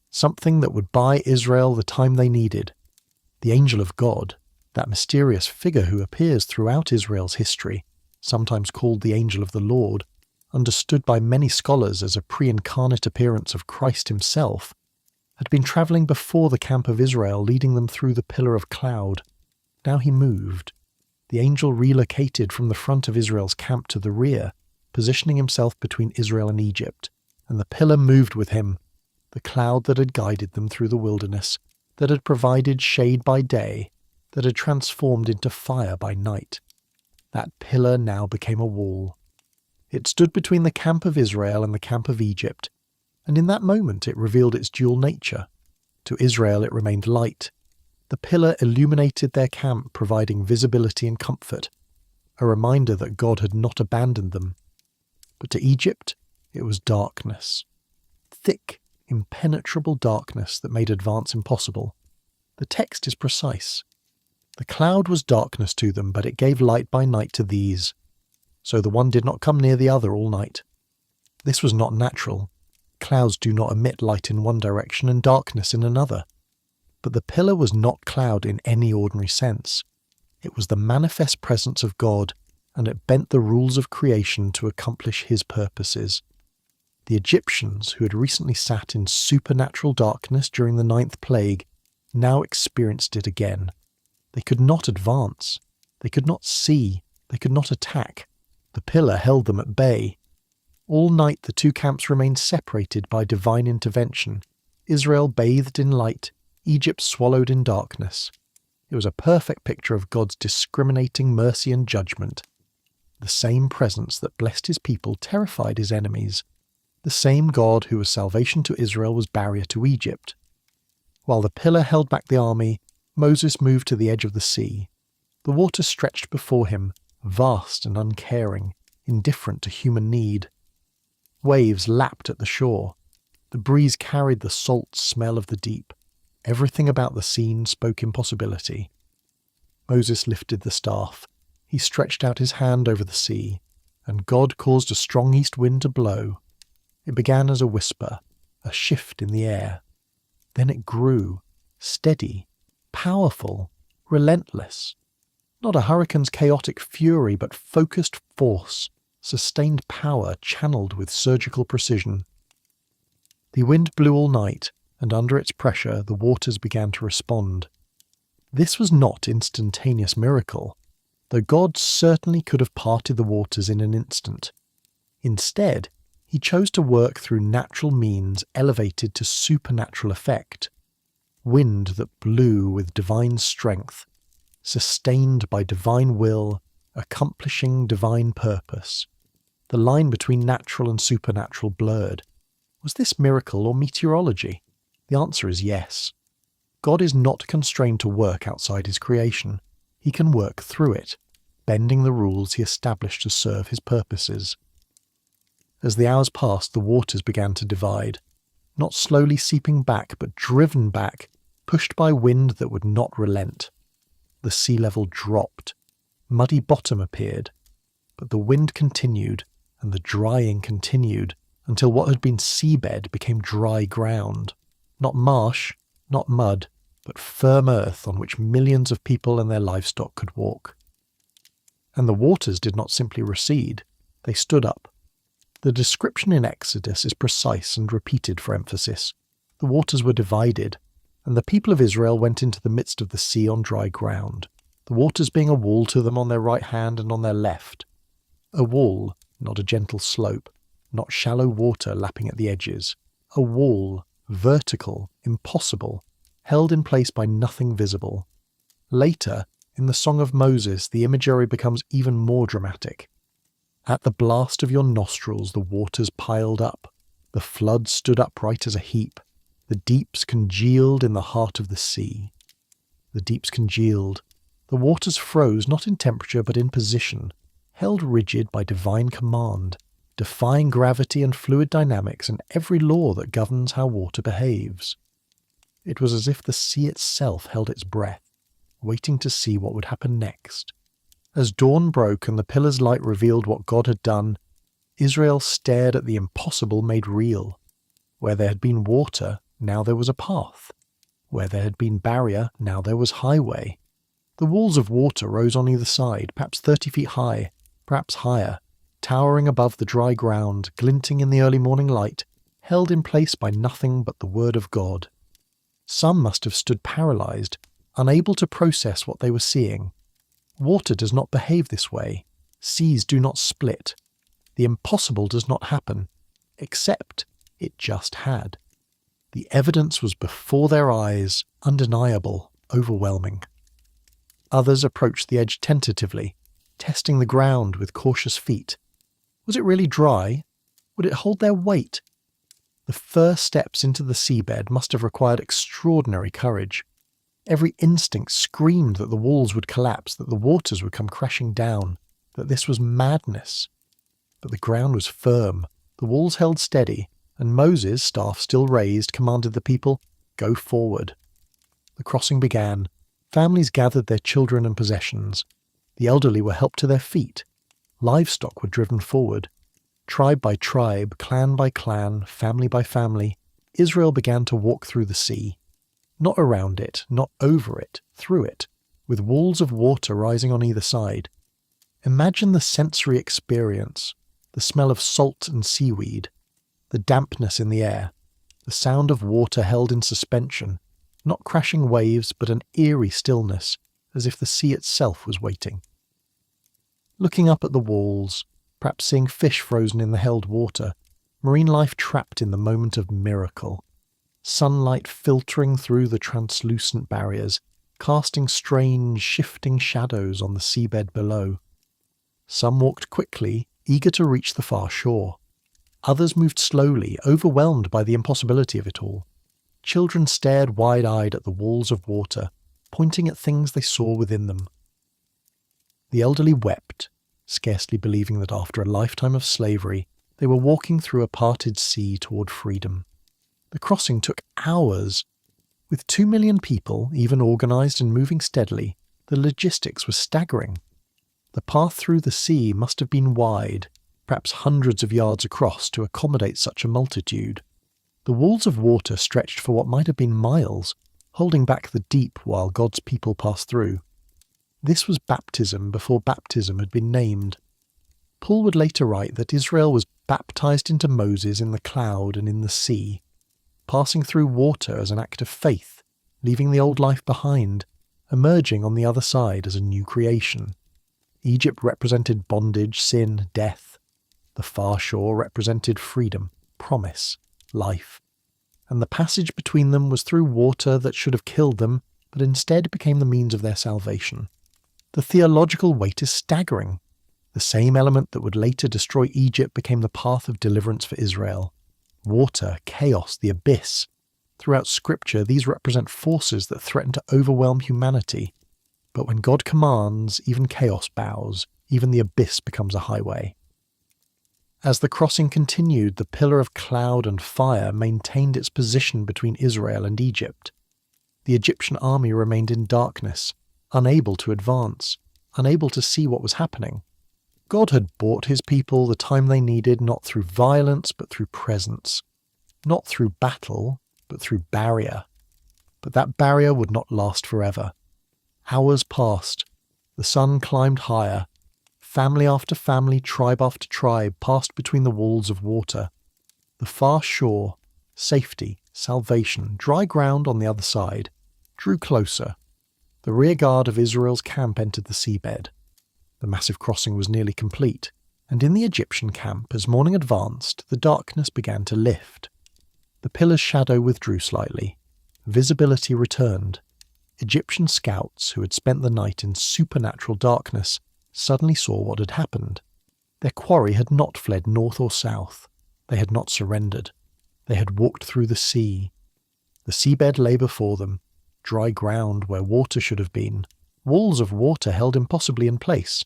Something that would buy Israel the time they needed. The angel of God, that mysterious figure who appears throughout Israel's history, sometimes called the angel of the Lord, understood by many scholars as a pre-incarnate appearance of Christ himself, had been travelling before the camp of Israel, leading them through the pillar of cloud. Now he moved. The angel relocated from the front of Israel's camp to the rear, positioning himself between Israel and Egypt, and the pillar moved with him, the cloud that had guided them through the wilderness, that had provided shade by day, that had transformed into fire by night. That pillar now became a wall. It stood between the camp of Israel and the camp of Egypt, and in that moment it revealed its dual nature. To Israel it remained light. The pillar illuminated their camp, providing visibility and comfort, a reminder that God had not abandoned them. But to Egypt, it was darkness. Thick, impenetrable darkness that made advance impossible. The text is precise. The cloud was darkness to them, but it gave light by night to these. So the one did not come near the other all night. This was not natural. Clouds do not emit light in one direction and darkness in another. But the pillar was not cloud in any ordinary sense. It was the manifest presence of God, and it bent the rules of creation to accomplish his purposes. The Egyptians, who had recently sat in supernatural darkness during the 9th plague, now experienced it again. They could not advance. They could not see. They could not attack. The pillar held them at bay. All night the two camps remained separated by divine intervention. Israel bathed in light, Egypt swallowed in darkness. It was a perfect picture of God's discriminating mercy and judgment. The same presence that blessed his people terrified his enemies. The same God who was salvation to Israel was barrier to Egypt. While the pillar held back the army, Moses moved to the edge of the sea. The water stretched before him, vast and uncaring, indifferent to human need. Waves lapped at the shore. The breeze carried the salt smell of the deep. Everything about the scene spoke impossibility. Moses lifted the staff. He stretched out his hand over the sea, and God caused a strong east wind to blow. It began as a whisper, a shift in the air. Then it grew, steady, powerful, relentless. Not a hurricane's chaotic fury, but focused force, sustained power channeled with surgical precision. The wind blew all night, and under its pressure the waters began to respond. This was not instantaneous miracle, though God certainly could have parted the waters in an instant. Instead, he chose to work through natural means elevated to supernatural effect. Wind that blew with divine strength, sustained by divine will, accomplishing divine purpose. The line between natural and supernatural blurred. Was this miracle or meteorology? The answer is yes. God is not constrained to work outside his creation. He can work through it, bending the rules he established to serve his purposes. As the hours passed, the waters began to divide, not slowly seeping back, but driven back, pushed by wind that would not relent. The sea level dropped. Muddy bottom appeared, but the wind continued, and the drying continued, until what had been seabed became dry ground. Not marsh, not mud, but firm earth on which millions of people and their livestock could walk. And the waters did not simply recede, they stood up. The description in Exodus is precise and repeated for emphasis. The waters were divided, and the people of Israel went into the midst of the sea on dry ground, the waters being a wall to them on their right hand and on their left. A wall, not a gentle slope, not shallow water lapping at the edges. A wall, vertical, impossible, held in place by nothing visible. Later, in the Song of Moses, the imagery becomes even more dramatic. At the blast of your nostrils the waters piled up, the flood stood upright as a heap, the deeps congealed in the heart of the sea. The deeps congealed. The waters froze not in temperature but in position, held rigid by divine command, defying gravity and fluid dynamics and every law that governs how water behaves. It was as if the sea itself held its breath, waiting to see what would happen next. As dawn broke and the pillar's light revealed what God had done, Israel stared at the impossible made real. Where there had been water, now there was a path. Where there had been barrier, now there was highway. The walls of water rose on either side, perhaps 30 feet high, perhaps higher, towering above the dry ground, glinting in the early morning light, held in place by nothing but the word of God. Some must have stood paralysed, unable to process what they were seeing. Water does not behave this way. Seas do not split. The impossible does not happen, except it just had. The evidence was before their eyes, undeniable, overwhelming. Others approached the edge tentatively, testing the ground with cautious feet. Was it really dry? Would it hold their weight? The first steps into the seabed must have required extraordinary courage. Every instinct screamed that the walls would collapse, that the waters would come crashing down, that this was madness. But the ground was firm, the walls held steady, and Moses, staff still raised, commanded the people, "Go forward." The crossing began. Families gathered their children and possessions. The elderly were helped to their feet. Livestock were driven forward. Tribe by tribe, clan by clan, family by family, Israel began to walk through the sea. Not around it, not over it, through it, with walls of water rising on either side. Imagine the sensory experience, the smell of salt and seaweed, the dampness in the air, the sound of water held in suspension, not crashing waves but an eerie stillness, as if the sea itself was waiting. Looking up at the walls, perhaps seeing fish frozen in the held water, marine life trapped in the moment of miracle. Sunlight filtering through the translucent barriers, casting strange, shifting shadows on the seabed below. Some walked quickly, eager to reach the far shore. Others moved slowly, overwhelmed by the impossibility of it all. Children stared wide-eyed at the walls of water, pointing at things they saw within them. The elderly wept, scarcely believing that after a lifetime of slavery, they were walking through a parted sea toward freedom. The crossing took hours. With 2 million people, even organised and moving steadily, the logistics were staggering. The path through the sea must have been wide, perhaps hundreds of yards across, to accommodate such a multitude. The walls of water stretched for what might have been miles, holding back the deep while God's people passed through. This was baptism before baptism had been named. Paul would later write that Israel was baptized into Moses in the cloud and in the sea, passing through water as an act of faith, leaving the old life behind, emerging on the other side as a new creation. Egypt represented bondage, sin, death. The far shore represented freedom, promise, life. And the passage between them was through water that should have killed them, but instead became the means of their salvation. The theological weight is staggering. The same element that would later destroy Egypt became the path of deliverance for Israel. Water, chaos, the abyss. Throughout Scripture, these represent forces that threaten to overwhelm humanity. But when God commands, even chaos bows, even the abyss becomes a highway. As the crossing continued, the pillar of cloud and fire maintained its position between Israel and Egypt. The Egyptian army remained in darkness, unable to advance, unable to see what was happening. God had bought his people the time they needed, not through violence, but through presence. Not through battle, but through barrier. But that barrier would not last forever. Hours passed. The sun climbed higher. Family after family, tribe after tribe passed between the walls of water. The far shore, safety, salvation, dry ground on the other side, drew closer. The rear guard of Israel's camp entered the seabed. The massive crossing was nearly complete, and in the Egyptian camp, as morning advanced, the darkness began to lift. The pillar's shadow withdrew slightly. Visibility returned. Egyptian scouts, who had spent the night in supernatural darkness, suddenly saw what had happened. Their quarry had not fled north or south. They had not surrendered. They had walked through the sea. The seabed lay before them, dry ground where water should have been, walls of water held impossibly in place,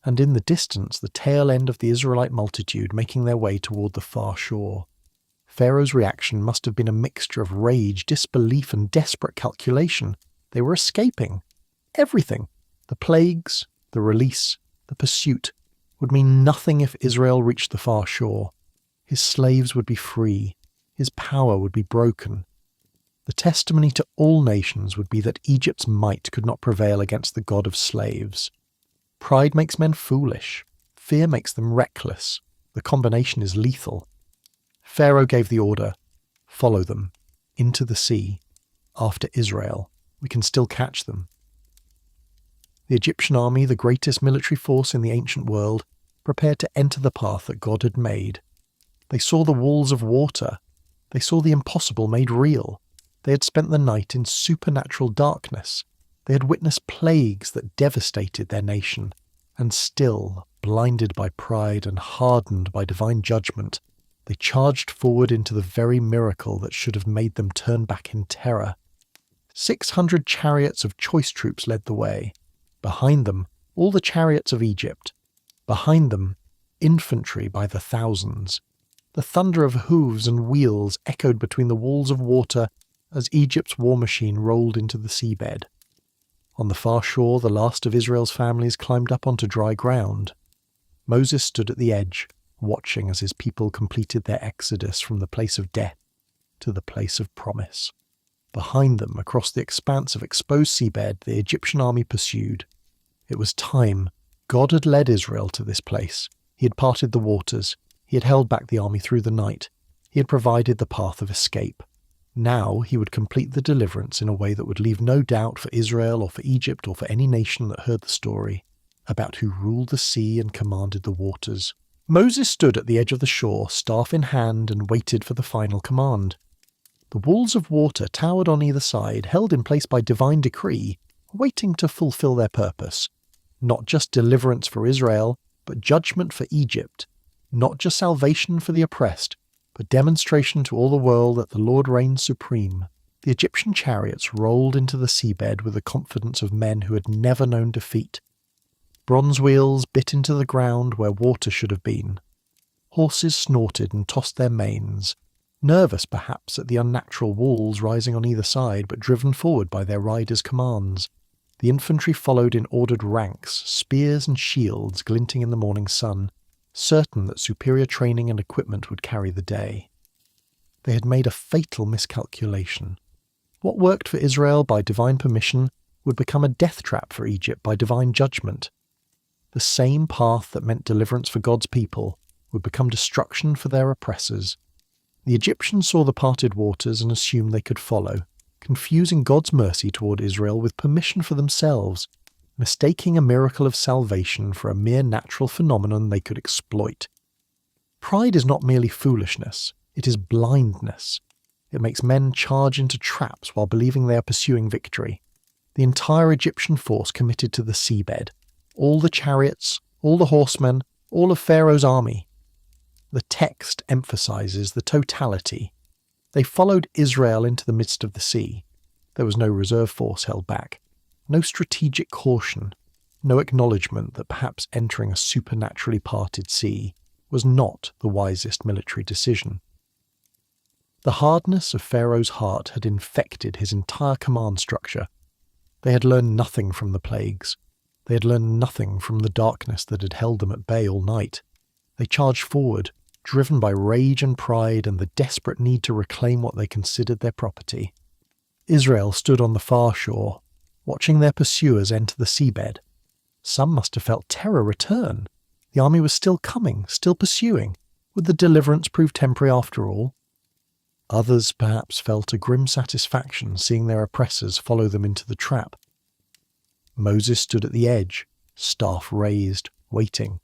and in the distance the tail end of the Israelite multitude making their way toward the far shore. Pharaoh's reaction must have been a mixture of rage, disbelief, and desperate calculation. They were escaping. Everything, the plagues, the release, the pursuit, would mean nothing if Israel reached the far shore. His slaves would be free. His power would be broken. The testimony to all nations would be that Egypt's might could not prevail against the God of slaves. Pride makes men foolish. Fear makes them reckless. The combination is lethal. Pharaoh gave the order, "Follow them, into the sea. After Israel, we can still catch them." The Egyptian army, the greatest military force in the ancient world, prepared to enter the path that God had made. They saw the walls of water. They saw the impossible made real. They had spent the night in supernatural darkness. They had witnessed plagues that devastated their nation. And still, blinded by pride and hardened by divine judgment, they charged forward into the very miracle that should have made them turn back in terror. 600 chariots of choice troops led the way. Behind them, all the chariots of Egypt. Behind them, infantry by the thousands. The thunder of hooves and wheels echoed between the walls of water as Egypt's war machine rolled into the seabed. On the far shore, the last of Israel's families climbed up onto dry ground. Moses stood at the edge, watching as his people completed their exodus from the place of death to the place of promise. Behind them, across the expanse of exposed seabed, the Egyptian army pursued. It was time. God had led Israel to this place. He had parted the waters. He had held back the army through the night. He had provided the path of escape. Now he would complete the deliverance in a way that would leave no doubt for Israel or for Egypt or for any nation that heard the story about who ruled the sea and commanded the waters. Moses stood at the edge of the shore, staff in hand, and waited for the final command. The walls of water towered on either side, held in place by divine decree, waiting to fulfill their purpose. Not just deliverance for Israel, but judgment for Egypt. Not just salvation for the oppressed, but demonstration to all the world that the Lord reigns supreme. The Egyptian chariots rolled into the seabed with the confidence of men who had never known defeat. Bronze wheels bit into the ground where water should have been. Horses snorted and tossed their manes, nervous perhaps at the unnatural walls rising on either side, but driven forward by their riders' commands. The infantry followed in ordered ranks, spears and shields glinting in the morning sun, certain that superior training and equipment would carry the day. They had made a fatal miscalculation. What worked for Israel by divine permission would become a death trap for Egypt by divine judgment. The same path that meant deliverance for God's people would become destruction for their oppressors. The Egyptians saw the parted waters and assumed they could follow, confusing God's mercy toward Israel with permission for themselves, mistaking a miracle of salvation for a mere natural phenomenon they could exploit. Pride is not merely foolishness, it is blindness. It makes men charge into traps while believing they are pursuing victory. The entire Egyptian force committed to the seabed, all the chariots, all the horsemen, all of Pharaoh's army. The text emphasizes the totality. They followed Israel into the midst of the sea. There was no reserve force held back, no strategic caution, no acknowledgement that perhaps entering a supernaturally parted sea was not the wisest military decision. The hardness of Pharaoh's heart had infected his entire command structure. They had learned nothing from the plagues. They had learned nothing from the darkness that had held them at bay all night. They charged forward, driven by rage and pride and the desperate need to reclaim what they considered their property. Israel stood on the far shore, watching their pursuers enter the seabed. Some must have felt terror return. The army was still coming, still pursuing. Would the deliverance prove temporary after all? Others perhaps felt a grim satisfaction seeing their oppressors follow them into the trap. Moses stood at the edge, staff raised, waiting.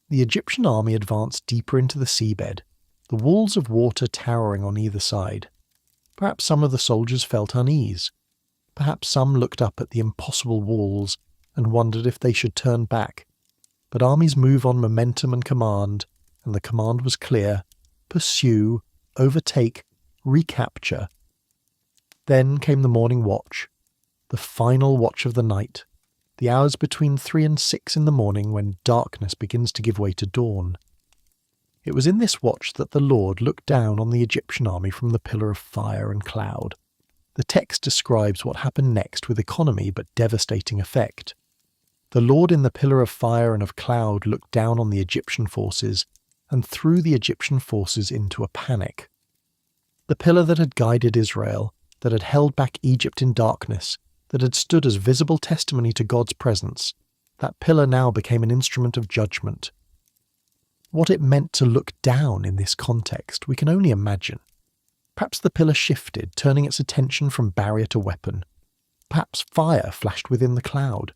The Egyptian army advanced deeper into the seabed, the walls of water towering on either side. Perhaps some of the soldiers felt unease. Perhaps some looked up at the impossible walls and wondered if they should turn back. But armies move on momentum and command, and the command was clear: pursue, overtake, recapture. Then came the morning watch, the final watch of the night, the hours between 3 and 6 in the morning when darkness begins to give way to dawn. It was in this watch that the Lord looked down on the Egyptian army from the pillar of fire and cloud. The text describes what happened next with economy but devastating effect. The Lord in the pillar of fire and of cloud looked down on the Egyptian forces and threw the Egyptian forces into a panic. The pillar that had guided Israel, that had held back Egypt in darkness, that had stood as visible testimony to God's presence, that pillar now became an instrument of judgment, What it meant to look down in this context, we can only imagine. Perhaps the pillar shifted, turning its attention from barrier to weapon. Perhaps fire flashed within the cloud.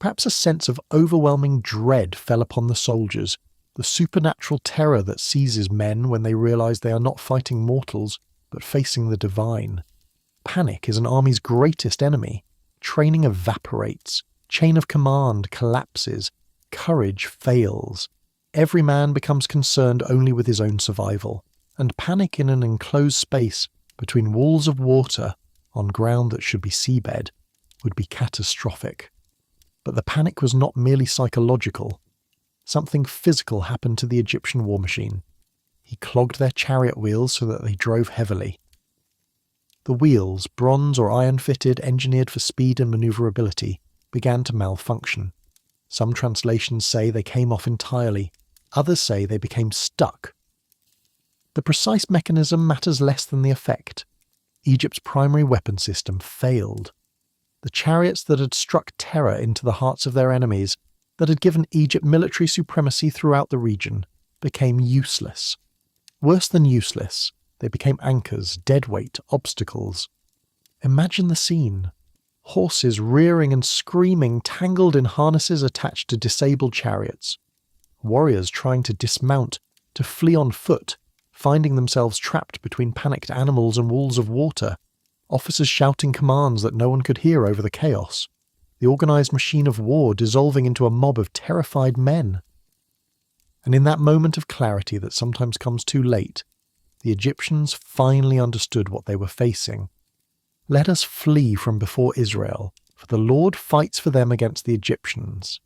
Perhaps a sense of overwhelming dread fell upon the soldiers, the supernatural terror that seizes men when they realize they are not fighting mortals, but facing the divine. Panic is an army's greatest enemy. Training evaporates. Chain of command collapses. Courage fails. Every man becomes concerned only with his own survival, and panic in an enclosed space between walls of water on ground that should be seabed would be catastrophic. But the panic was not merely psychological. Something physical happened to the Egyptian war machine. He clogged their chariot wheels so that they drove heavily. The wheels, bronze or iron-fitted, engineered for speed and maneuverability, began to malfunction. Some translations say they came off entirely. Others say they became stuck. The precise mechanism matters less than the effect. Egypt's primary weapon system failed. The chariots that had struck terror into the hearts of their enemies, that had given Egypt military supremacy throughout the region, became useless. Worse than useless, they became anchors, deadweight, obstacles. Imagine the scene. Horses rearing and screaming, tangled in harnesses attached to disabled chariots. Warriors trying to dismount, to flee on foot, finding themselves trapped between panicked animals and walls of water. Officers shouting commands that no one could hear over the chaos. The organised machine of war dissolving into a mob of terrified men. And in that moment of clarity that sometimes comes too late, the Egyptians finally understood what they were facing. Let us flee from before Israel, for the Lord fights for them against the Egyptians.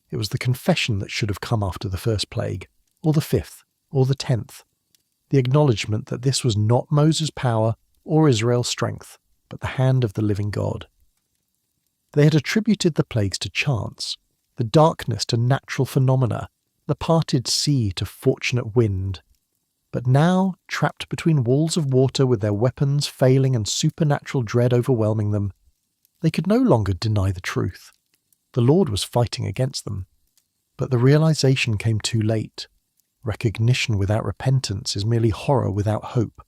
It was the confession that should have come after the first plague, or the 5th, or the 10th. The acknowledgement that this was not Moses' power or Israel's strength, but the hand of the living God. They had attributed the plagues to chance, the darkness to natural phenomena, the parted sea to fortunate wind. But now, trapped between walls of water with their weapons failing and supernatural dread overwhelming them, they could no longer deny the truth. The Lord was fighting against them. But the realization came too late. Recognition without repentance is merely horror without hope.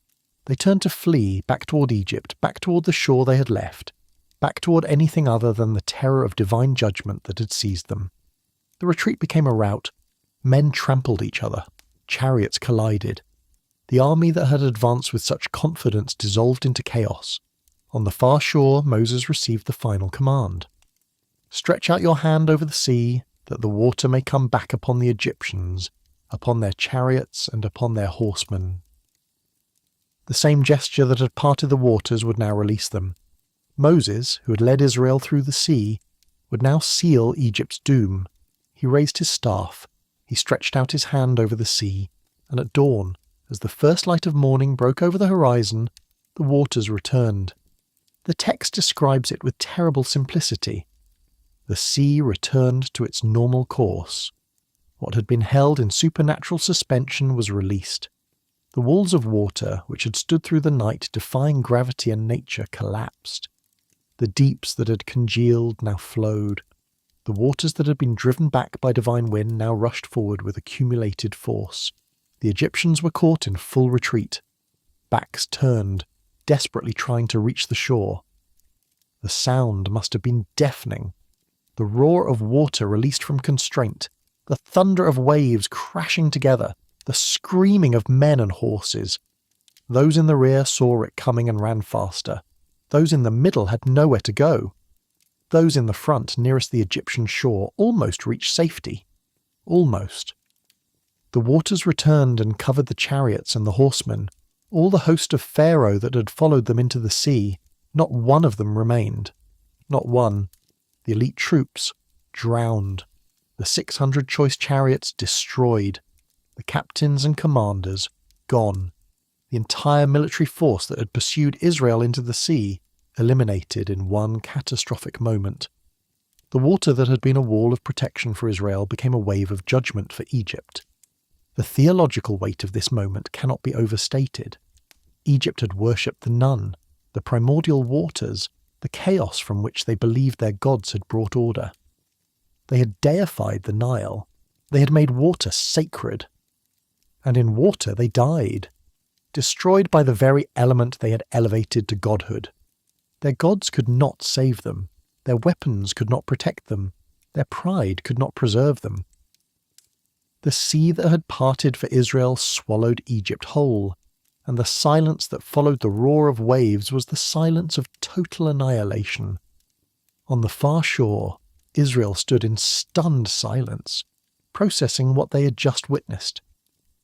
They turned to flee back toward Egypt, back toward the shore they had left, back toward anything other than the terror of divine judgment that had seized them. The retreat became a rout. Men trampled each other. Chariots collided. The army that had advanced with such confidence dissolved into chaos. On the far shore, Moses received the final command. Stretch out your hand over the sea, that the water may come back upon the Egyptians, upon their chariots and upon their horsemen. The same gesture that had parted the waters would now release them. Moses, who had led Israel through the sea, would now seal Egypt's doom. He raised his staff, he stretched out his hand over the sea, and at dawn, as the first light of morning broke over the horizon, the waters returned. The text describes it with terrible simplicity. The sea returned to its normal course. What had been held in supernatural suspension was released. The walls of water, which had stood through the night defying gravity and nature, collapsed. The deeps that had congealed now flowed. The waters that had been driven back by divine wind now rushed forward with accumulated force. The Egyptians were caught in full retreat. Backs turned, desperately trying to reach the shore. The sound must have been deafening. The roar of water released from constraint, the thunder of waves crashing together, the screaming of men and horses. Those in the rear saw it coming and ran faster. Those in the middle had nowhere to go. Those in the front, nearest the Egyptian shore, almost reached safety. Almost. The waters returned and covered the chariots and the horsemen. All the host of Pharaoh that had followed them into the sea, not one of them remained. Not one. The elite troops, drowned. The 600 choice chariots, destroyed. The captains and commanders, gone. The entire military force that had pursued Israel into the sea, eliminated in one catastrophic moment. The water that had been a wall of protection for Israel became a wave of judgment for Egypt. The theological weight of this moment cannot be overstated. Egypt had worshipped the Nun, the primordial waters, the chaos from which they believed their gods had brought order. They had deified the Nile. They had made water sacred. And in water they died, destroyed by the very element they had elevated to godhood. Their gods could not save them. Their weapons could not protect them. Their pride could not preserve them. The sea that had parted for Israel swallowed Egypt whole, and the silence that followed the roar of waves was the silence of total annihilation. On the far shore, Israel stood in stunned silence, processing what they had just witnessed.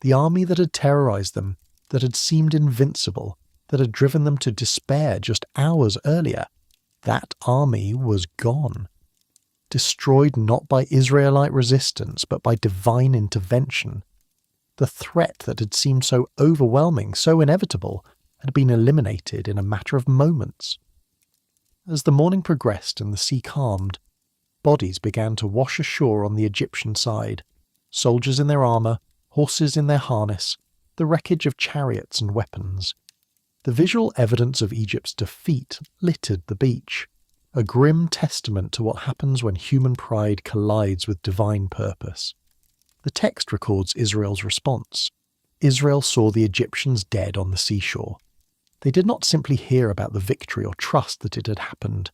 The army that had terrorized them, that had seemed invincible, that had driven them to despair just hours earlier, that army was gone. Destroyed not by Israelite resistance, but by divine intervention. The threat that had seemed so overwhelming, so inevitable, had been eliminated in a matter of moments. As the morning progressed and the sea calmed, bodies began to wash ashore on the Egyptian side, soldiers in their armour, horses in their harness, the wreckage of chariots and weapons. The visual evidence of Egypt's defeat littered the beach, a grim testament to what happens when human pride collides with divine purpose. The text records Israel's response. Israel saw the Egyptians dead on the seashore. They did not simply hear about the victory or trust that it had happened.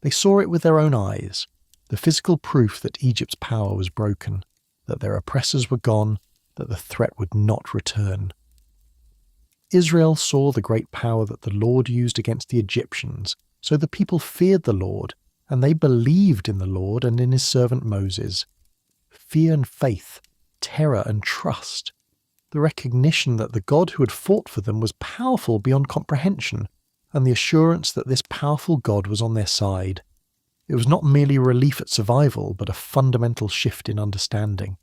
They saw it with their own eyes, the physical proof that Egypt's power was broken, that their oppressors were gone, that the threat would not return. Israel saw the great power that the Lord used against the Egyptians, so the people feared the Lord, and they believed in the Lord and in his servant Moses. Fear and faith, terror and trust, the recognition that the God who had fought for them was powerful beyond comprehension, and the assurance that this powerful God was on their side. It was not merely relief at survival, but a fundamental shift in understanding.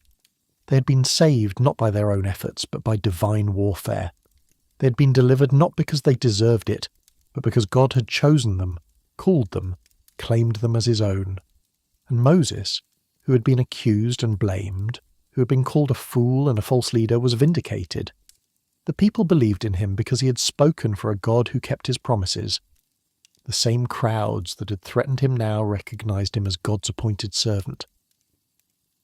They had been saved not by their own efforts, but by divine warfare. They had been delivered not because they deserved it, but because God had chosen them, called them, claimed them as his own. And Moses, who had been accused and blamed, who had been called a fool and a false leader, was vindicated. The people believed in him because he had spoken for a God who kept his promises. The same crowds that had threatened him now recognized him as God's appointed servant.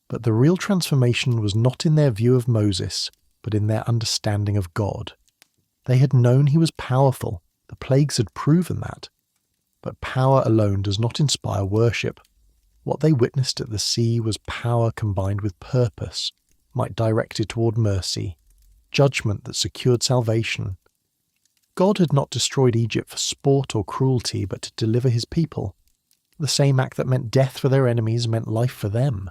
But the real transformation was not in their view of Moses, but in their understanding of God. They had known he was powerful. The plagues had proven that. But power alone does not inspire worship. What they witnessed at the sea was power combined with purpose, might directed toward mercy, judgment that secured salvation. God had not destroyed Egypt for sport or cruelty, but to deliver his people. The same act that meant death for their enemies meant life for them.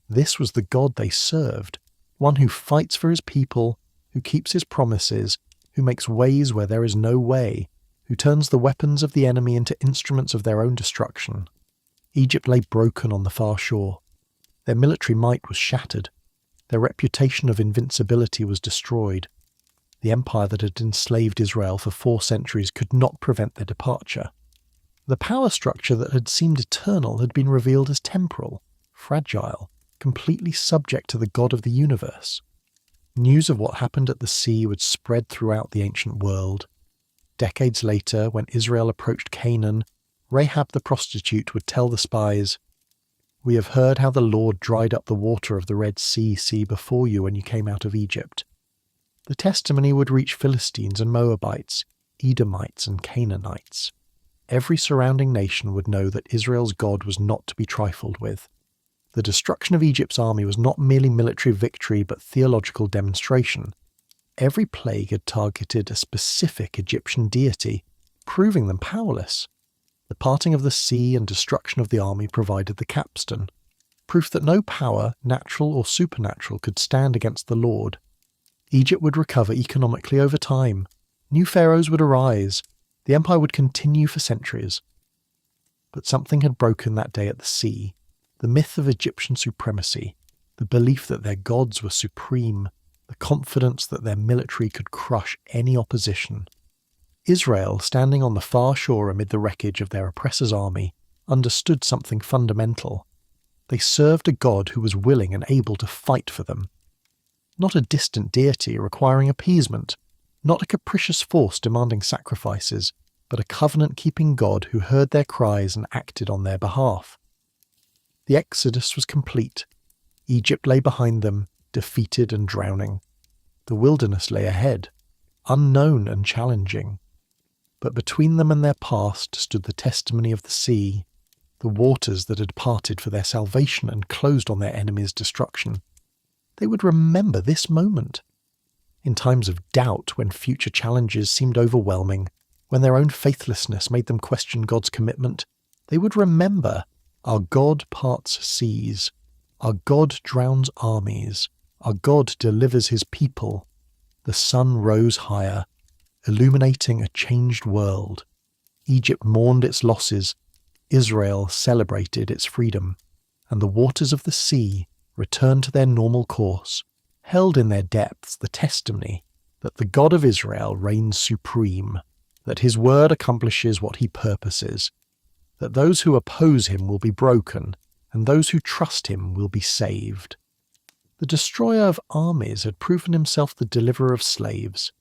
This was the God they served, one who fights for his people, who keeps his promises, who makes ways where there is no way, who turns the weapons of the enemy into instruments of their own destruction. Egypt lay broken on the far shore. Their military might was shattered. Their reputation of invincibility was destroyed. The empire that had enslaved Israel for 4 centuries could not prevent their departure. The power structure that had seemed eternal had been revealed as temporal, fragile, completely subject to the God of the universe. News of what happened at the sea would spread throughout the ancient world. Decades later, when Israel approached Canaan, Rahab the prostitute would tell the spies, "We have heard how the Lord dried up the water of the Red Sea before you when you came out of Egypt." The testimony would reach Philistines and Moabites, Edomites and Canaanites. Every surrounding nation would know that Israel's God was not to be trifled with. The destruction of Egypt's army was not merely military victory but theological demonstration. Every plague had targeted a specific Egyptian deity, proving them powerless. The parting of the sea and destruction of the army provided the capstone, proof that no power, natural or supernatural, could stand against the Lord. Egypt would recover economically over time. New pharaohs would arise. The empire would continue for centuries. But something had broken that day at the sea. The myth of Egyptian supremacy, the belief that their gods were supreme, the confidence that their military could crush any opposition. Israel, standing on the far shore amid the wreckage of their oppressor's army, understood something fundamental. They served a God who was willing and able to fight for them. Not a distant deity requiring appeasement, not a capricious force demanding sacrifices, but a covenant-keeping God who heard their cries and acted on their behalf. The Exodus was complete. Egypt lay behind them, defeated and drowning. The wilderness lay ahead, unknown and challenging. But between them and their past stood the testimony of the sea, the waters that had parted for their salvation and closed on their enemies' destruction. They would remember this moment. In times of doubt, when future challenges seemed overwhelming, when their own faithlessness made them question God's commitment, they would remember, our God parts seas, our God drowns armies, our God delivers his people. The sun rose higher, illuminating a changed world. Egypt mourned its losses, Israel celebrated its freedom, and the waters of the sea returned to their normal course, held in their depths the testimony that the God of Israel reigns supreme, that his word accomplishes what he purposes, that those who oppose him will be broken, and those who trust him will be saved. The destroyer of armies had proven himself the deliverer of slaves,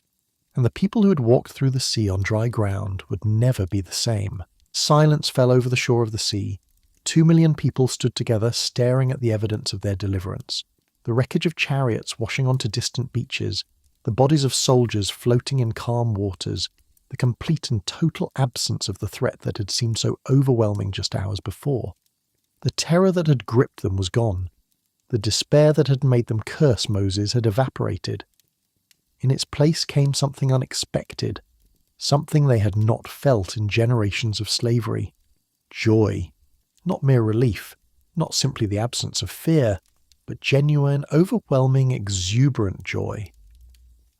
and the people who had walked through the sea on dry ground would never be the same. Silence fell over the shore of the sea. 2 million people stood together, staring at the evidence of their deliverance. The wreckage of chariots washing onto distant beaches, the bodies of soldiers floating in calm waters, the complete and total absence of the threat that had seemed so overwhelming just hours before. The terror that had gripped them was gone. The despair that had made them curse Moses had evaporated. In its place came something unexpected, something they had not felt in generations of slavery. Joy. Not mere relief, not simply the absence of fear, but genuine, overwhelming, exuberant joy.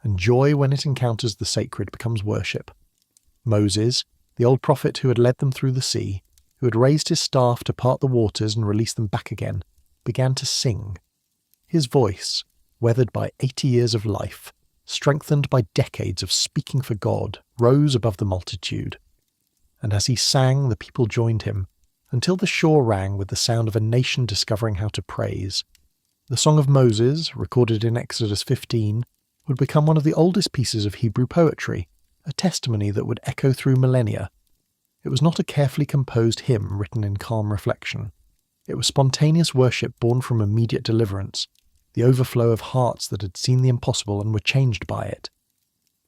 And joy, when it encounters the sacred, becomes worship. Moses, the old prophet who had led them through the sea, who had raised his staff to part the waters and release them back again, began to sing. His voice, weathered by 80 years of life, strengthened by decades of speaking for God, rose above the multitude. And as he sang, the people joined him, until the shore rang with the sound of a nation discovering how to praise. The Song of Moses, recorded in Exodus 15, would become one of the oldest pieces of Hebrew poetry, a testimony that would echo through millennia. It was not a carefully composed hymn written in calm reflection. It was spontaneous worship born from immediate deliverance, the overflow of hearts that had seen the impossible and were changed by it.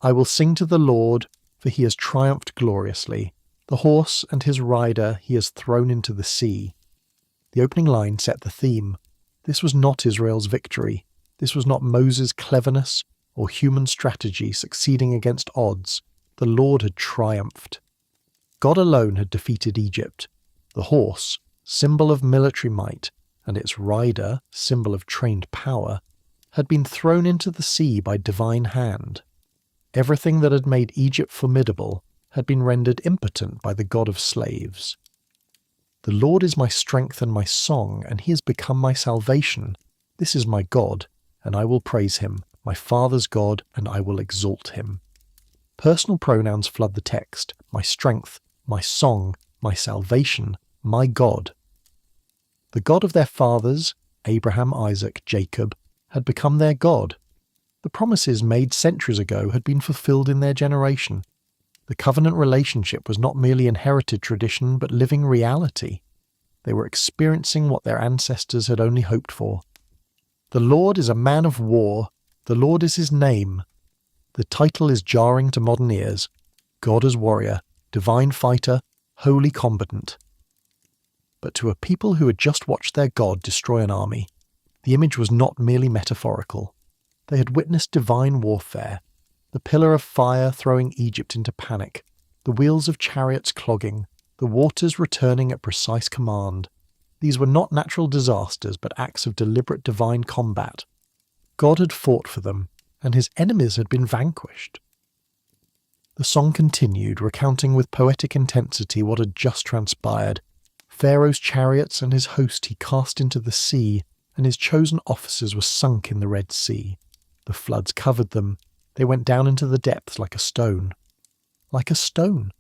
I will sing to the Lord, for he has triumphed gloriously. The horse and his rider he has thrown into the sea. The opening line set the theme. This was not Israel's victory. This was not Moses' cleverness or human strategy succeeding against odds. The Lord had triumphed. God alone had defeated Egypt. The horse, symbol of military might, and its rider, symbol of trained power, had been thrown into the sea by divine hand. Everything that had made Egypt formidable had been rendered impotent by the God of slaves. The Lord is my strength and my song, and he has become my salvation. This is my God, and I will praise him, my Father's God, and I will exalt him. Personal pronouns flood the text: my strength, my song, my salvation, my God. The God of their fathers, Abraham, Isaac, Jacob, had become their God. The promises made centuries ago had been fulfilled in their generation. The covenant relationship was not merely inherited tradition, but living reality. They were experiencing what their ancestors had only hoped for. The Lord is a man of war. The Lord is his name. The title is jarring to modern ears. God as warrior, divine fighter, holy combatant. But to a people who had just watched their God destroy an army, the image was not merely metaphorical. They had witnessed divine warfare, the pillar of fire throwing Egypt into panic, the wheels of chariots clogging, the waters returning at precise command. These were not natural disasters, but acts of deliberate divine combat. God had fought for them, and his enemies had been vanquished. The song continued, recounting with poetic intensity what had just transpired. Pharaoh's chariots and his host he cast into the sea, and his chosen officers were sunk in the Red Sea. The floods covered them. They went down into the depths like a stone. Like a stone.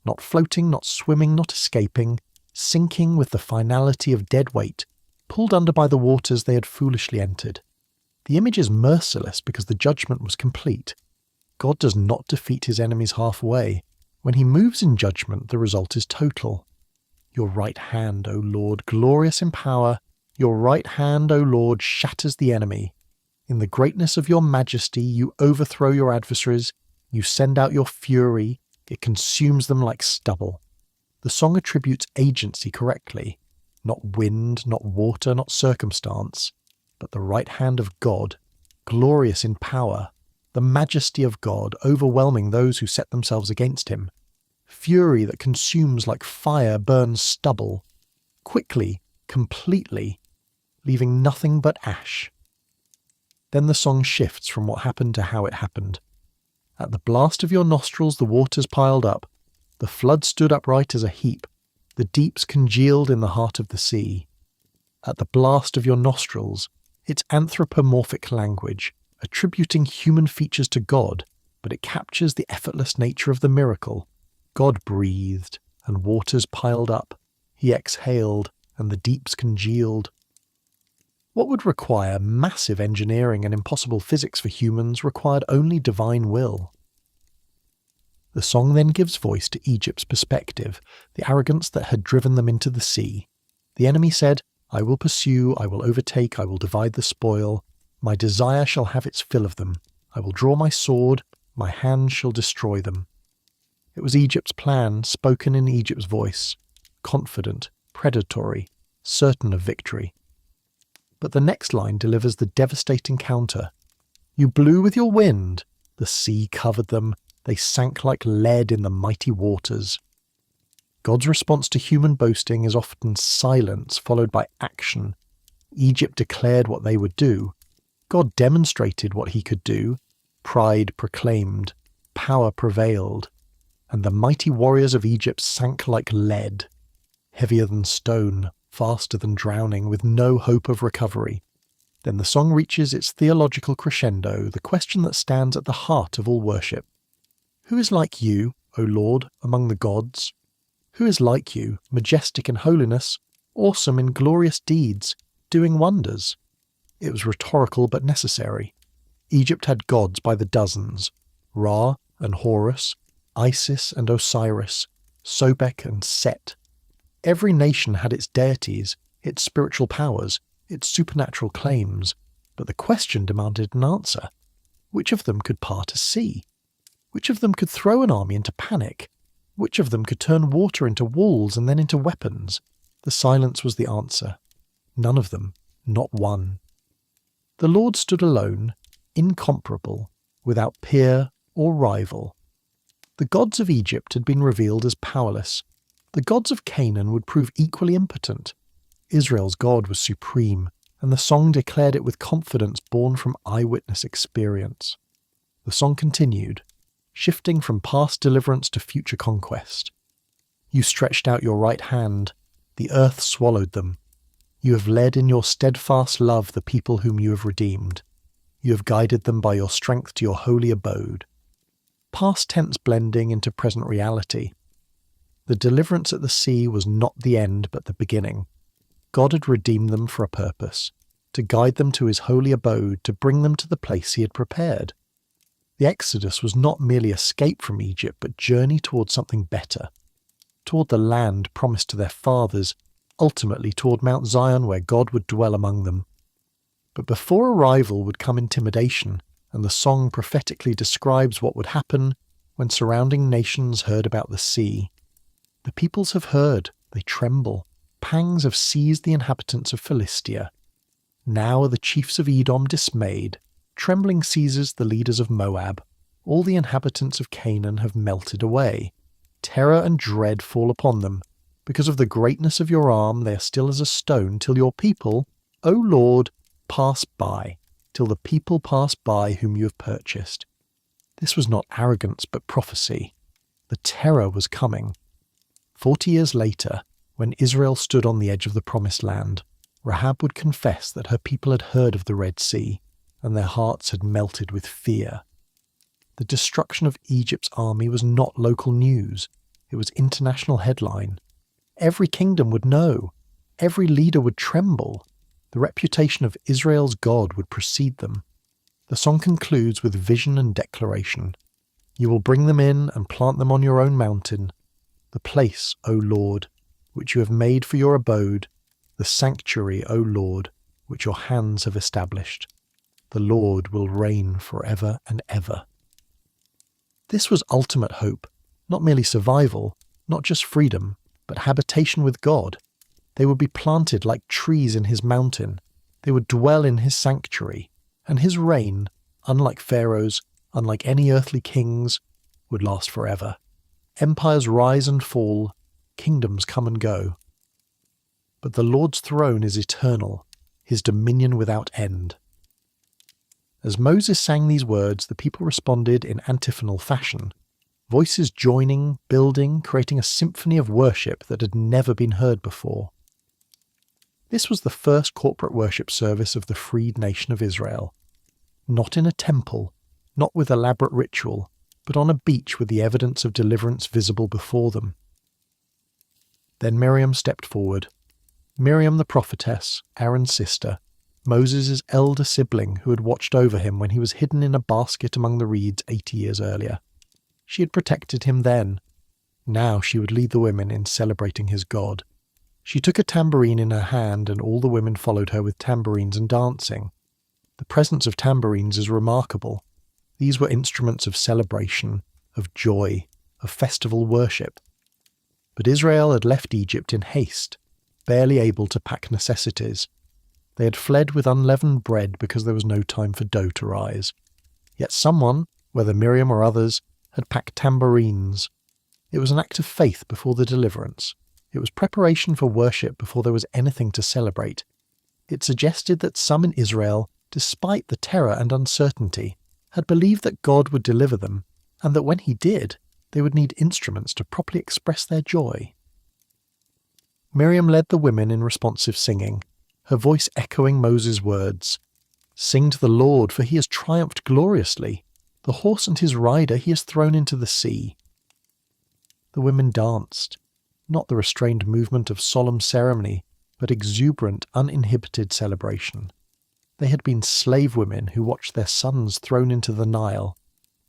Not floating, not swimming, not escaping, sinking with the finality of dead weight, pulled under by the waters they had foolishly entered. The image is merciless because the judgment was complete. God does not defeat his enemies halfway. When he moves in judgment, the result is total. Your right hand, O Lord, glorious in power, Your right hand, O Lord, shatters the enemy. In the greatness of your majesty, you overthrow your adversaries. You send out your fury. It consumes them like stubble. The song attributes agency correctly. Not wind, not water, not circumstance, but the right hand of God, glorious in power, the majesty of God overwhelming those who set themselves against him. Fury that consumes like fire burns stubble, quickly, completely, leaving nothing but ash. Then the song shifts from what happened to how it happened. At the blast of your nostrils the waters piled up, the flood stood upright as a heap, the deeps congealed in the heart of the sea. At the blast of your nostrils, it's anthropomorphic language, attributing human features to God, but it captures the effortless nature of the miracle. God breathed, and waters piled up. He exhaled, and the deeps congealed. What would require massive engineering and impossible physics for humans required only divine will. The song then gives voice to Egypt's perspective, the arrogance that had driven them into the sea. The enemy said, I will pursue, I will overtake, I will divide the spoil. My desire shall have its fill of them. I will draw my sword, my hand shall destroy them. It was Egypt's plan, spoken in Egypt's voice, confident, predatory, certain of victory. But the next line delivers the devastating counter. You blew with your wind, the sea covered them, they sank like lead in the mighty waters. God's response to human boasting is often silence followed by action. Egypt declared what they would do. God demonstrated what he could do. Pride proclaimed. Power prevailed. And the mighty warriors of Egypt sank like lead, heavier than stone, faster than drowning, with no hope of recovery. Then the song reaches its theological crescendo, the question that stands at the heart of all worship. Who is like you, O Lord, among the gods? Who is like you, majestic in holiness, awesome in glorious deeds, doing wonders? It was rhetorical but necessary. Egypt had gods by the dozens, Ra and Horus, Isis and Osiris, Sobek and Set. Every nation had its deities, its spiritual powers, its supernatural claims, but the question demanded an answer. Which of them could part a sea? Which of them could throw an army into panic? Which of them could turn water into walls and then into weapons? The silence was the answer. None of them, not one. The Lord stood alone, incomparable, without peer or rival. The gods of Egypt had been revealed as powerless. The gods of Canaan would prove equally impotent. Israel's God was supreme, and the song declared it with confidence born from eyewitness experience. The song continued, shifting from past deliverance to future conquest. You stretched out your right hand, the earth swallowed them. You have led in your steadfast love the people whom you have redeemed. You have guided them by your strength to your holy abode. Past tense blending into present reality. The deliverance at the sea was not the end but the beginning. God had redeemed them for a purpose, to guide them to his holy abode, to bring them to the place he had prepared. The Exodus was not merely escape from Egypt, but journey toward something better, toward the land promised to their fathers, ultimately toward Mount Zion where God would dwell among them. But before arrival would come intimidation, and the song prophetically describes what would happen when surrounding nations heard about the sea. The peoples have heard, they tremble. Pangs have seized the inhabitants of Philistia. Now are the chiefs of Edom dismayed. Trembling seizes the leaders of Moab. All the inhabitants of Canaan have melted away. Terror and dread fall upon them. Because of the greatness of your arm, they are still as a stone, till your people, O Lord, pass by, till the people pass by whom you have purchased. This was not arrogance, but prophecy. The terror was coming. 40 years later, when Israel stood on the edge of the promised land, Rahab would confess that her people had heard of the Red Sea, and their hearts had melted with fear. The destruction of Egypt's army was not local news. It was international headline. Every kingdom would know. Every leader would tremble. The reputation of Israel's God would precede them. The song concludes with vision and declaration. You will bring them in and plant them on your own mountain, the place, O Lord, which you have made for your abode, the sanctuary, O Lord, which your hands have established. The Lord will reign forever and ever. This was ultimate hope, not merely survival, not just freedom, but habitation with God. They would be planted like trees in his mountain. They would dwell in his sanctuary, and his reign, unlike Pharaoh's, unlike any earthly king's, would last forever. Empires rise and fall, kingdoms come and go. But the Lord's throne is eternal, his dominion without end. As Moses sang these words, the people responded in antiphonal fashion, voices joining, building, creating a symphony of worship that had never been heard before. This was the first corporate worship service of the freed nation of Israel. Not in a temple, not with elaborate ritual, but on a beach with the evidence of deliverance visible before them. Then Miriam stepped forward. Miriam the prophetess, Aaron's sister, Moses' elder sibling who had watched over him when he was hidden in a basket among the reeds 80 years earlier. She had protected him then. Now she would lead the women in celebrating his God. She took a tambourine in her hand, and all the women followed her with tambourines and dancing. The presence of tambourines is remarkable. These were instruments of celebration, of joy, of festival worship. But Israel had left Egypt in haste, barely able to pack necessities. They had fled with unleavened bread because there was no time for dough to rise. Yet someone, whether Miriam or others, had packed tambourines. It was an act of faith before the deliverance. It was preparation for worship before there was anything to celebrate. It suggested that some in Israel, despite the terror and uncertainty, had believed that God would deliver them, and that when he did, they would need instruments to properly express their joy. Miriam led the women in responsive singing, her voice echoing Moses' words, "Sing to the Lord, for he has triumphed gloriously. The horse and his rider he has thrown into the sea." The women danced, not the restrained movement of solemn ceremony, but exuberant, uninhibited celebration. They had been slave women who watched their sons thrown into the Nile.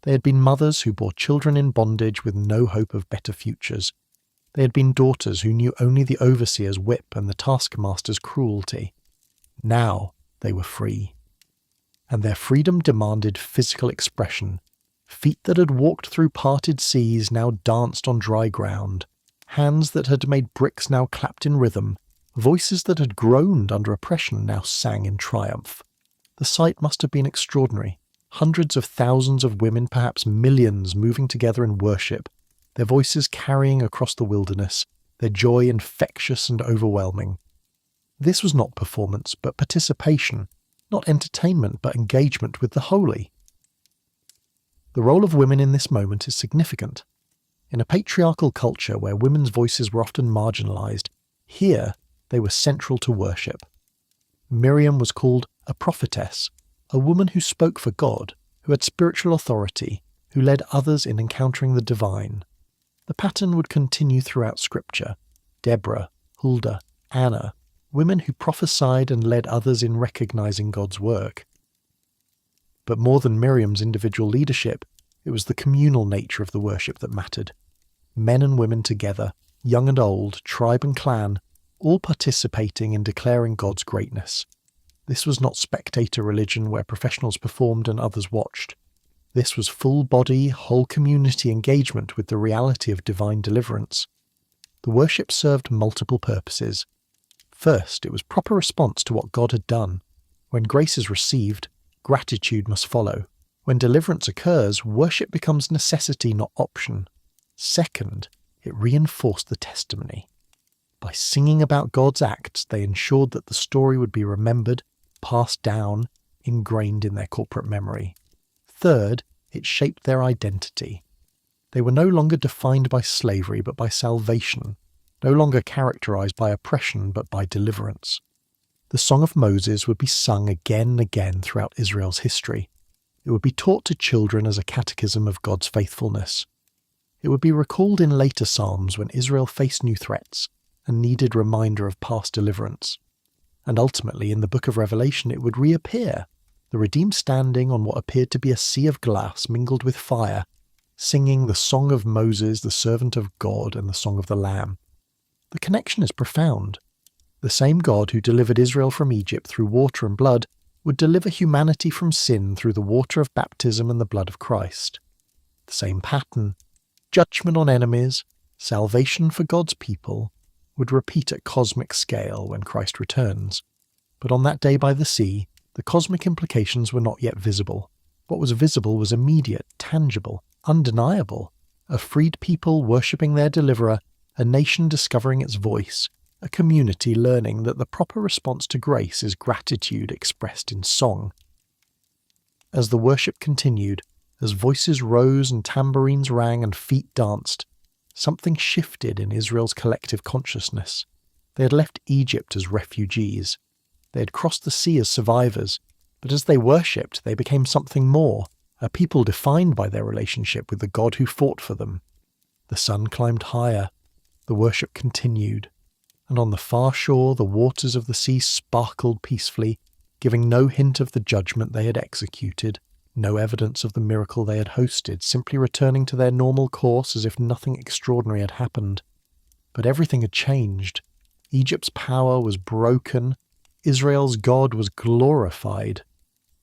They had been mothers who bore children in bondage with no hope of better futures. They had been daughters who knew only the overseer's whip and the taskmaster's cruelty. Now they were free. And their freedom demanded physical expression. Feet that had walked through parted seas now danced on dry ground. Hands that had made bricks now clapped in rhythm. Voices that had groaned under oppression now sang in triumph. The sight must have been extraordinary. Hundreds of thousands of women, perhaps millions, moving together in worship, their voices carrying across the wilderness, their joy infectious and overwhelming. This was not performance, but participation, not entertainment, but engagement with the holy. The role of women in this moment is significant. In a patriarchal culture where women's voices were often marginalized, here they were central to worship. Miriam was called a prophetess, a woman who spoke for God, who had spiritual authority, who led others in encountering the divine. The pattern would continue throughout Scripture. Deborah, Huldah, Anna, women who prophesied and led others in recognizing God's work. But more than Miriam's individual leadership, it was the communal nature of the worship that mattered. Men and women together, young and old, tribe and clan, all participating in declaring God's greatness. This was not spectator religion where professionals performed and others watched. This was full-body, whole-community engagement with the reality of divine deliverance. The worship served multiple purposes. First, it was proper response to what God had done. When grace is received, gratitude must follow. When deliverance occurs, worship becomes necessity, not option. Second, it reinforced the testimony. By singing about God's acts, they ensured that the story would be remembered, passed down, ingrained in their corporate memory. Third, it shaped their identity. They were no longer defined by slavery but by salvation, no longer characterized by oppression but by deliverance. The Song of Moses would be sung again and again throughout Israel's history. It would be taught to children as a catechism of God's faithfulness. It would be recalled in later Psalms when Israel faced new threats and needed reminder of past deliverance. And ultimately, in the book of Revelation, it would reappear, the redeemed standing on what appeared to be a sea of glass mingled with fire, singing the Song of Moses, the servant of God, and the Song of the Lamb. The connection is profound. The same God who delivered Israel from Egypt through water and blood would deliver humanity from sin through the water of baptism and the blood of Christ. The same pattern, judgment on enemies, salvation for God's people, would repeat at cosmic scale when Christ returns. But on that day by the sea, the cosmic implications were not yet visible. What was visible was immediate, tangible, undeniable. A freed people worshipping their deliverer, a nation discovering its voice, a community learning that the proper response to grace is gratitude expressed in song. As the worship continued, as voices rose and tambourines rang and feet danced, something shifted in Israel's collective consciousness. They had left Egypt as refugees. They had crossed the sea as survivors, but as they worshipped, they became something more, a people defined by their relationship with the God who fought for them. The sun climbed higher, the worship continued, and on the far shore the waters of the sea sparkled peacefully, giving no hint of the judgment they had executed, no evidence of the miracle they had hosted, simply returning to their normal course as if nothing extraordinary had happened. But everything had changed. Egypt's power was broken, Israel's God was glorified,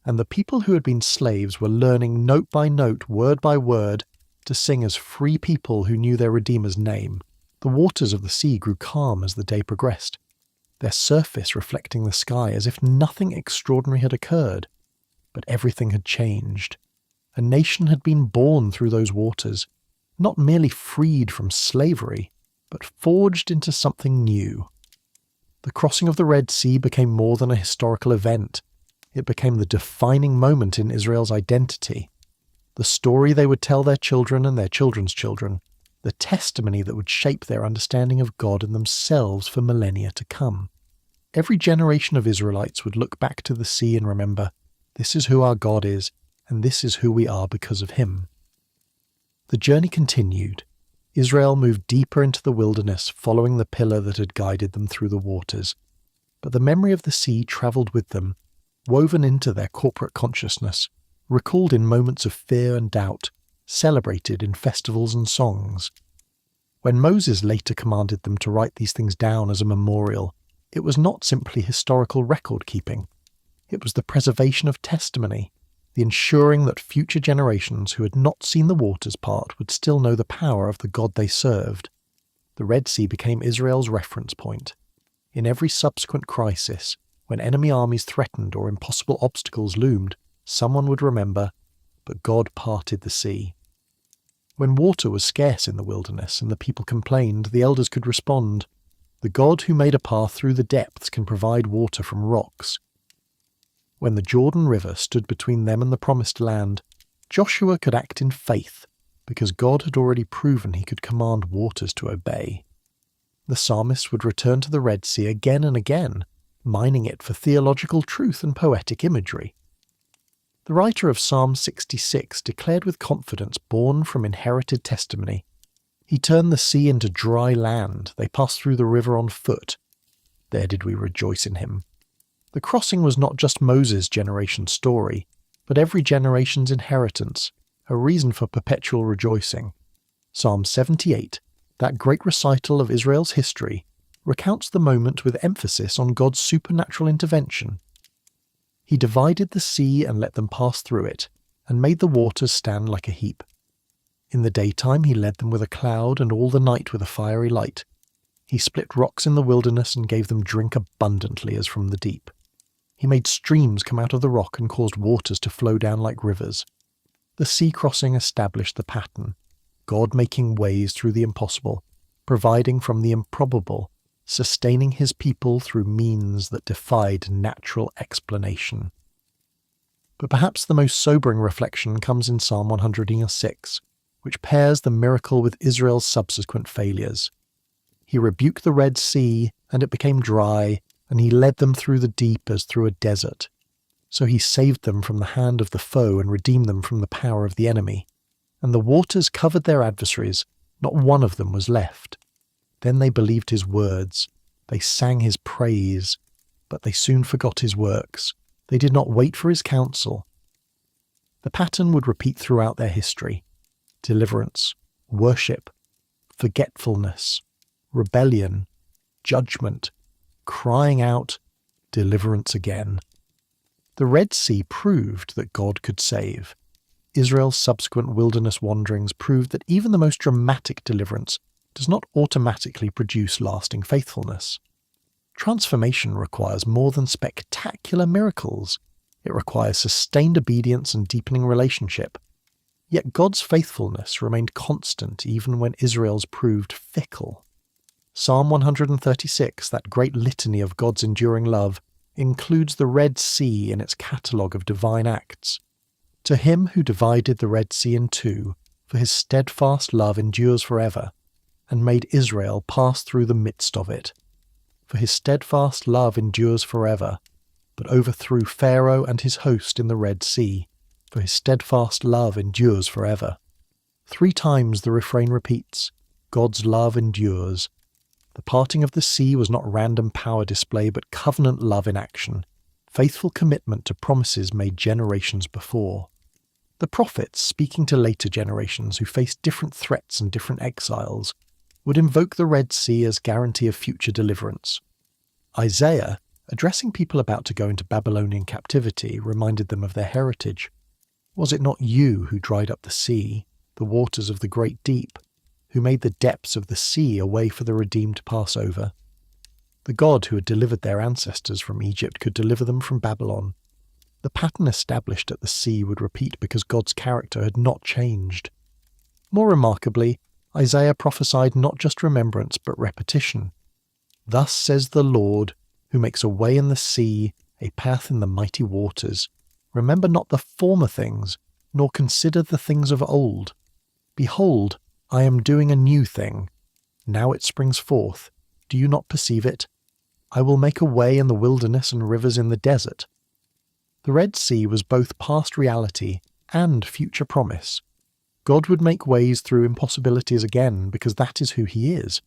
and the people who had been slaves were learning note by note, word by word, to sing as free people who knew their Redeemer's name. The waters of the sea grew calm as the day progressed, their surface reflecting the sky as if nothing extraordinary had occurred. But everything had changed. A nation had been born through those waters, not merely freed from slavery, but forged into something new. The crossing of the Red Sea became more than a historical event. It became the defining moment in Israel's identity, the story they would tell their children and their children's children, the testimony that would shape their understanding of God and themselves for millennia to come. Every generation of Israelites would look back to the sea and remember, this is who our God is, and this is who we are because of him. The journey continued. Israel moved deeper into the wilderness, following the pillar that had guided them through the waters. But the memory of the sea travelled with them, woven into their corporate consciousness, recalled in moments of fear and doubt, celebrated in festivals and songs. When Moses later commanded them to write these things down as a memorial, it was not simply historical record-keeping. It was the preservation of testimony, the ensuring that future generations who had not seen the waters part would still know the power of the God they served. The Red Sea became Israel's reference point. In every subsequent crisis, when enemy armies threatened or impossible obstacles loomed, someone would remember, but God parted the sea. When water was scarce in the wilderness and the people complained, the elders could respond, the God who made a path through the depths can provide water from rocks. When the Jordan River stood between them and the Promised Land, Joshua could act in faith, because God had already proven he could command waters to obey. The psalmist would return to the Red Sea again and again, mining it for theological truth and poetic imagery. The writer of Psalm 66 declared with confidence born from inherited testimony, he turned the sea into dry land, they passed through the river on foot. There did we rejoice in him. The crossing was not just Moses' generation's story, but every generation's inheritance, a reason for perpetual rejoicing. Psalm 78, that great recital of Israel's history, recounts the moment with emphasis on God's supernatural intervention. He divided the sea and let them pass through it, and made the waters stand like a heap. In the daytime he led them with a cloud, and all the night with a fiery light. He split rocks in the wilderness and gave them drink abundantly as from the deep. He made streams come out of the rock and caused waters to flow down like rivers. The sea crossing established the pattern, God making ways through the impossible, providing from the improbable, sustaining his people through means that defied natural explanation. But perhaps the most sobering reflection comes in Psalm 106, which pairs the miracle with Israel's subsequent failures. He rebuked the Red Sea, and it became dry, and he led them through the deep as through a desert. So he saved them from the hand of the foe and redeemed them from the power of the enemy. And the waters covered their adversaries, not one of them was left. Then they believed his words, they sang his praise, but they soon forgot his works. They did not wait for his counsel. The pattern would repeat throughout their history. Deliverance, worship, forgetfulness, rebellion, judgment, crying out, "Deliverance again." The Red Sea proved that God could save. Israel's subsequent wilderness wanderings proved that even the most dramatic deliverance does not automatically produce lasting faithfulness. Transformation requires more than spectacular miracles. It requires sustained obedience and deepening relationship. Yet God's faithfulness remained constant even when Israel's proved fickle. Psalm 136, that great litany of God's enduring love, includes the Red Sea in its catalogue of divine acts. To him who divided the Red Sea in two, for his steadfast love endures forever, and made Israel pass through the midst of it. For his steadfast love endures forever, but overthrew Pharaoh and his host in the Red Sea, for his steadfast love endures forever. 3 times the refrain repeats, God's love endures. The parting of the sea was not random power display but covenant love in action, faithful commitment to promises made generations before. The prophets, speaking to later generations who faced different threats and different exiles, would invoke the Red Sea as guarantee of future deliverance. Isaiah, addressing people about to go into Babylonian captivity, reminded them of their heritage. Was it not you who dried up the sea, the waters of the great deep, who made the depths of the sea a way for the redeemed to pass over? The God who had delivered their ancestors from Egypt could deliver them from Babylon. The pattern established at the sea would repeat because God's character had not changed. More remarkably, Isaiah prophesied not just remembrance but repetition. Thus says the Lord, who makes a way in the sea, a path in the mighty waters. Remember not the former things, nor consider the things of old. Behold, I am doing a new thing. Now it springs forth. Do you not perceive it? I will make a way in the wilderness and rivers in the desert. The Red Sea was both past reality and future promise. God would make ways through impossibilities again because that is who he is.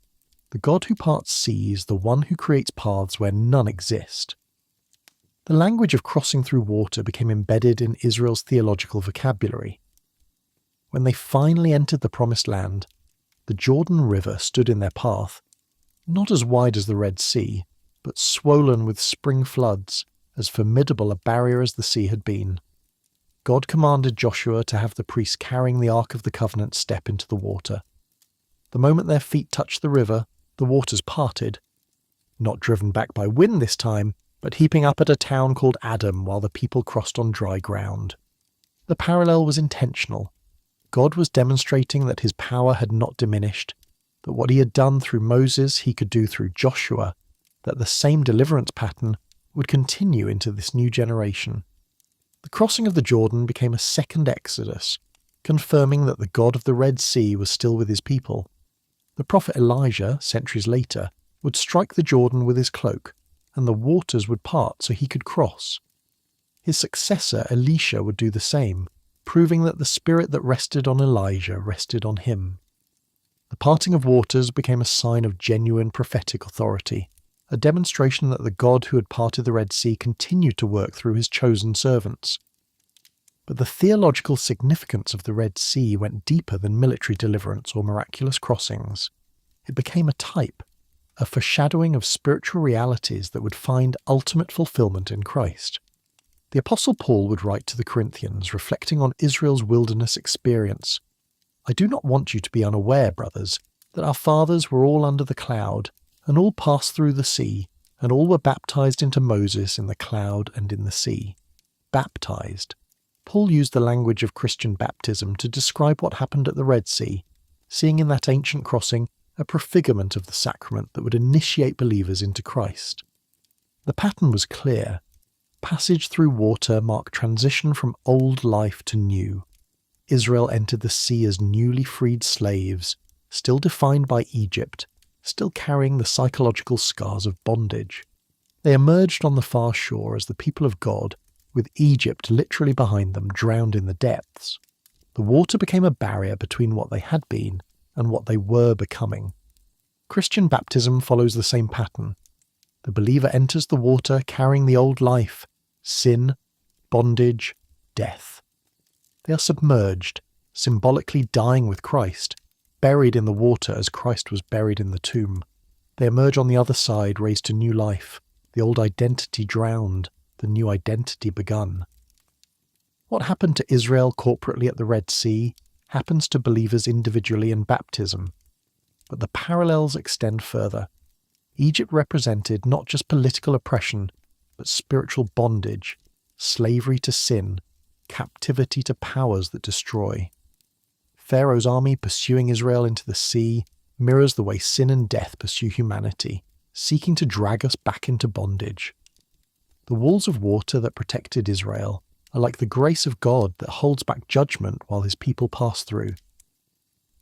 The God who parts seas, the one who creates paths where none exist. The language of crossing through water became embedded in Israel's theological vocabulary. When they finally entered the Promised Land, the Jordan River stood in their path, not as wide as the Red Sea, but swollen with spring floods, as formidable a barrier as the sea had been. God commanded Joshua to have the priests carrying the Ark of the Covenant step into the water. The moment their feet touched the river, the waters parted, not driven back by wind this time, but heaping up at a town called Adam while the people crossed on dry ground. The parallel was intentional. God was demonstrating that his power had not diminished, that what he had done through Moses he could do through Joshua, that the same deliverance pattern would continue into this new generation. The crossing of the Jordan became a second Exodus, confirming that the God of the Red Sea was still with his people. The prophet Elijah, centuries later, would strike the Jordan with his cloak, and the waters would part so he could cross. His successor Elisha would do the same, proving that the spirit that rested on Elijah rested on him. The parting of waters became a sign of genuine prophetic authority, a demonstration that the God who had parted the Red Sea continued to work through his chosen servants. But the theological significance of the Red Sea went deeper than military deliverance or miraculous crossings. It became a type, a foreshadowing of spiritual realities that would find ultimate fulfillment in Christ. The Apostle Paul would write to the Corinthians, reflecting on Israel's wilderness experience. I do not want you to be unaware, brothers, that our fathers were all under the cloud, and all passed through the sea, and all were baptized into Moses in the cloud and in the sea. Baptized. Paul used the language of Christian baptism to describe what happened at the Red Sea, seeing in that ancient crossing a prefigurement of the sacrament that would initiate believers into Christ. The pattern was clear. Passage through water marked transition from old life to new. Israel entered the sea as newly freed slaves, still defined by Egypt, still carrying the psychological scars of bondage. They emerged on the far shore as the people of God, with Egypt literally behind them, drowned in the depths. The water became a barrier between what they had been and what they were becoming. Christian baptism follows the same pattern. The believer enters the water carrying the old life, sin, bondage, death. They are submerged, symbolically dying with Christ, buried in the water as Christ was buried in the tomb. They emerge on the other side, raised to new life, the old identity drowned, the new identity begun. What happened to Israel corporately at the Red Sea happens to believers individually in baptism. But the parallels extend further. Egypt represented not just political oppression, but spiritual bondage, slavery to sin, captivity to powers that destroy. Pharaoh's army pursuing Israel into the sea mirrors the way sin and death pursue humanity, seeking to drag us back into bondage. The walls of water that protected Israel are like the grace of God that holds back judgment while his people pass through.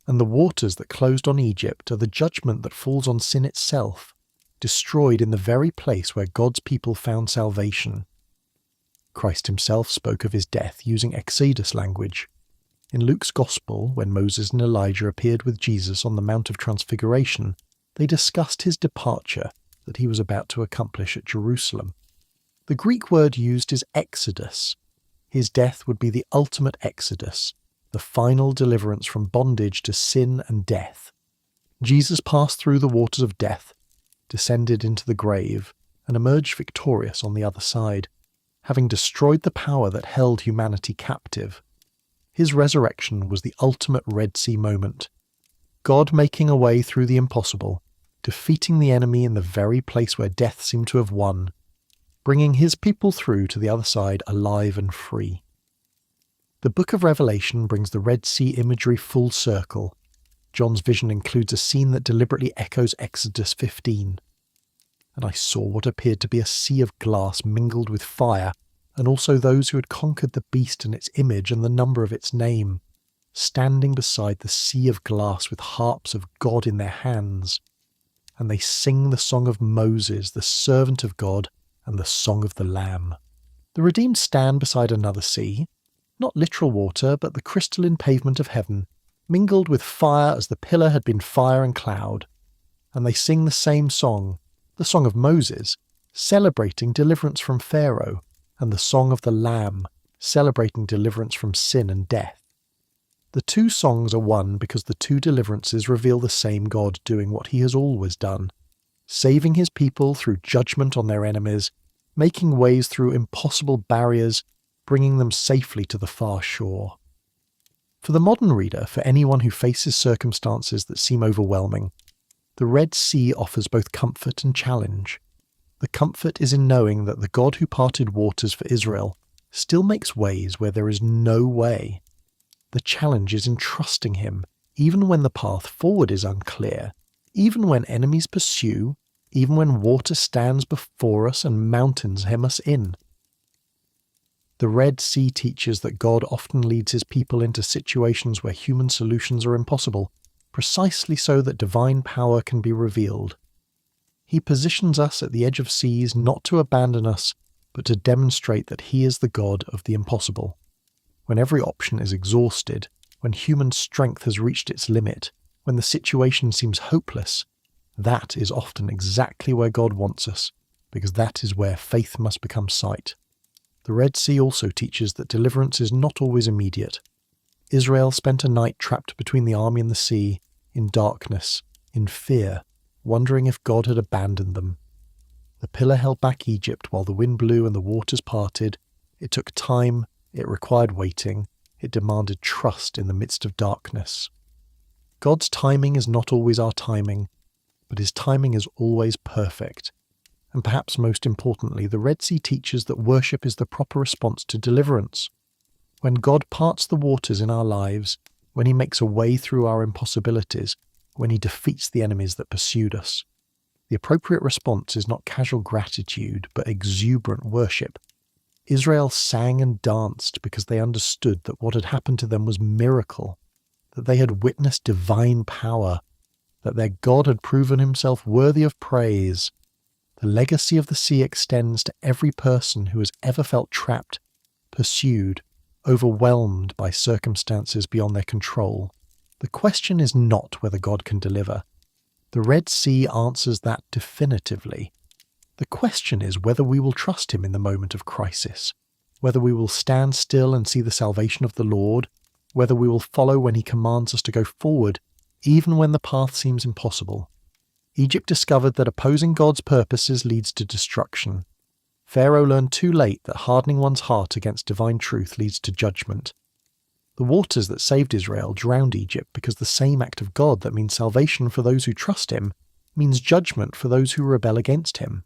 And the waters that closed on Egypt are the judgment that falls on sin itself, destroyed in the very place where God's people found salvation. Christ himself spoke of his death using Exodus language. In Luke's Gospel, when Moses and Elijah appeared with Jesus on the Mount of Transfiguration, they discussed his departure that he was about to accomplish at Jerusalem. The Greek word used is exodus. His death would be the ultimate exodus, the final deliverance from bondage to sin and death. Jesus passed through the waters of death, descended into the grave, and emerged victorious on the other side, having destroyed the power that held humanity captive. His resurrection was the ultimate Red Sea moment, God making a way through the impossible, defeating the enemy in the very place where death seemed to have won, bringing his people through to the other side alive and free. The book of Revelation brings the Red Sea imagery full circle. John's vision includes a scene that deliberately echoes Exodus 15. And I saw what appeared to be a sea of glass mingled with fire, and also those who had conquered the beast and its image and the number of its name, standing beside the sea of glass with harps of God in their hands. And they sing the song of Moses, the servant of God, and the song of the Lamb. The redeemed stand beside another sea, not literal water, but the crystalline pavement of heaven, mingled with fire as the pillar had been fire and cloud. And they sing the same song, the song of Moses, celebrating deliverance from Pharaoh, and the song of the Lamb, celebrating deliverance from sin and death. The two songs are one because the two deliverances reveal the same God doing what he has always done, saving his people through judgment on their enemies, making ways through impossible barriers, bringing them safely to the far shore. For the modern reader, for anyone who faces circumstances that seem overwhelming, the Red Sea offers both comfort and challenge. The comfort is in knowing that the God who parted waters for Israel still makes ways where there is no way. The challenge is in trusting him, even when the path forward is unclear, even when enemies pursue, even when water stands before us and mountains hem us in. The Red Sea teaches that God often leads his people into situations where human solutions are impossible, precisely so that divine power can be revealed. He positions us at the edge of seas not to abandon us, but to demonstrate that he is the God of the impossible. When every option is exhausted, when human strength has reached its limit, when the situation seems hopeless, that is often exactly where God wants us, because that is where faith must become sight. The Red Sea also teaches that deliverance is not always immediate. Israel spent a night trapped between the army and the sea, in darkness, in fear, wondering if God had abandoned them. The pillar held back Egypt while the wind blew and the waters parted. It took time, it required waiting, it demanded trust in the midst of darkness. God's timing is not always our timing, but his timing is always perfect. And perhaps most importantly, the Red Sea teaches that worship is the proper response to deliverance. When God parts the waters in our lives, when he makes a way through our impossibilities, when he defeats the enemies that pursued us, the appropriate response is not casual gratitude, but exuberant worship. Israel sang and danced because they understood that what had happened to them was miracle, that they had witnessed divine power, that their God had proven himself worthy of praise. The legacy of the sea extends to every person who has ever felt trapped, pursued, overwhelmed by circumstances beyond their control. The question is not whether God can deliver. The Red Sea answers that definitively. The question is whether we will trust him in the moment of crisis, whether we will stand still and see the salvation of the Lord, whether we will follow when he commands us to go forward, even when the path seems impossible. Egypt discovered that opposing God's purposes leads to destruction. Pharaoh learned too late that hardening one's heart against divine truth leads to judgment. The waters that saved Israel drowned Egypt because the same act of God that means salvation for those who trust him means judgment for those who rebel against him.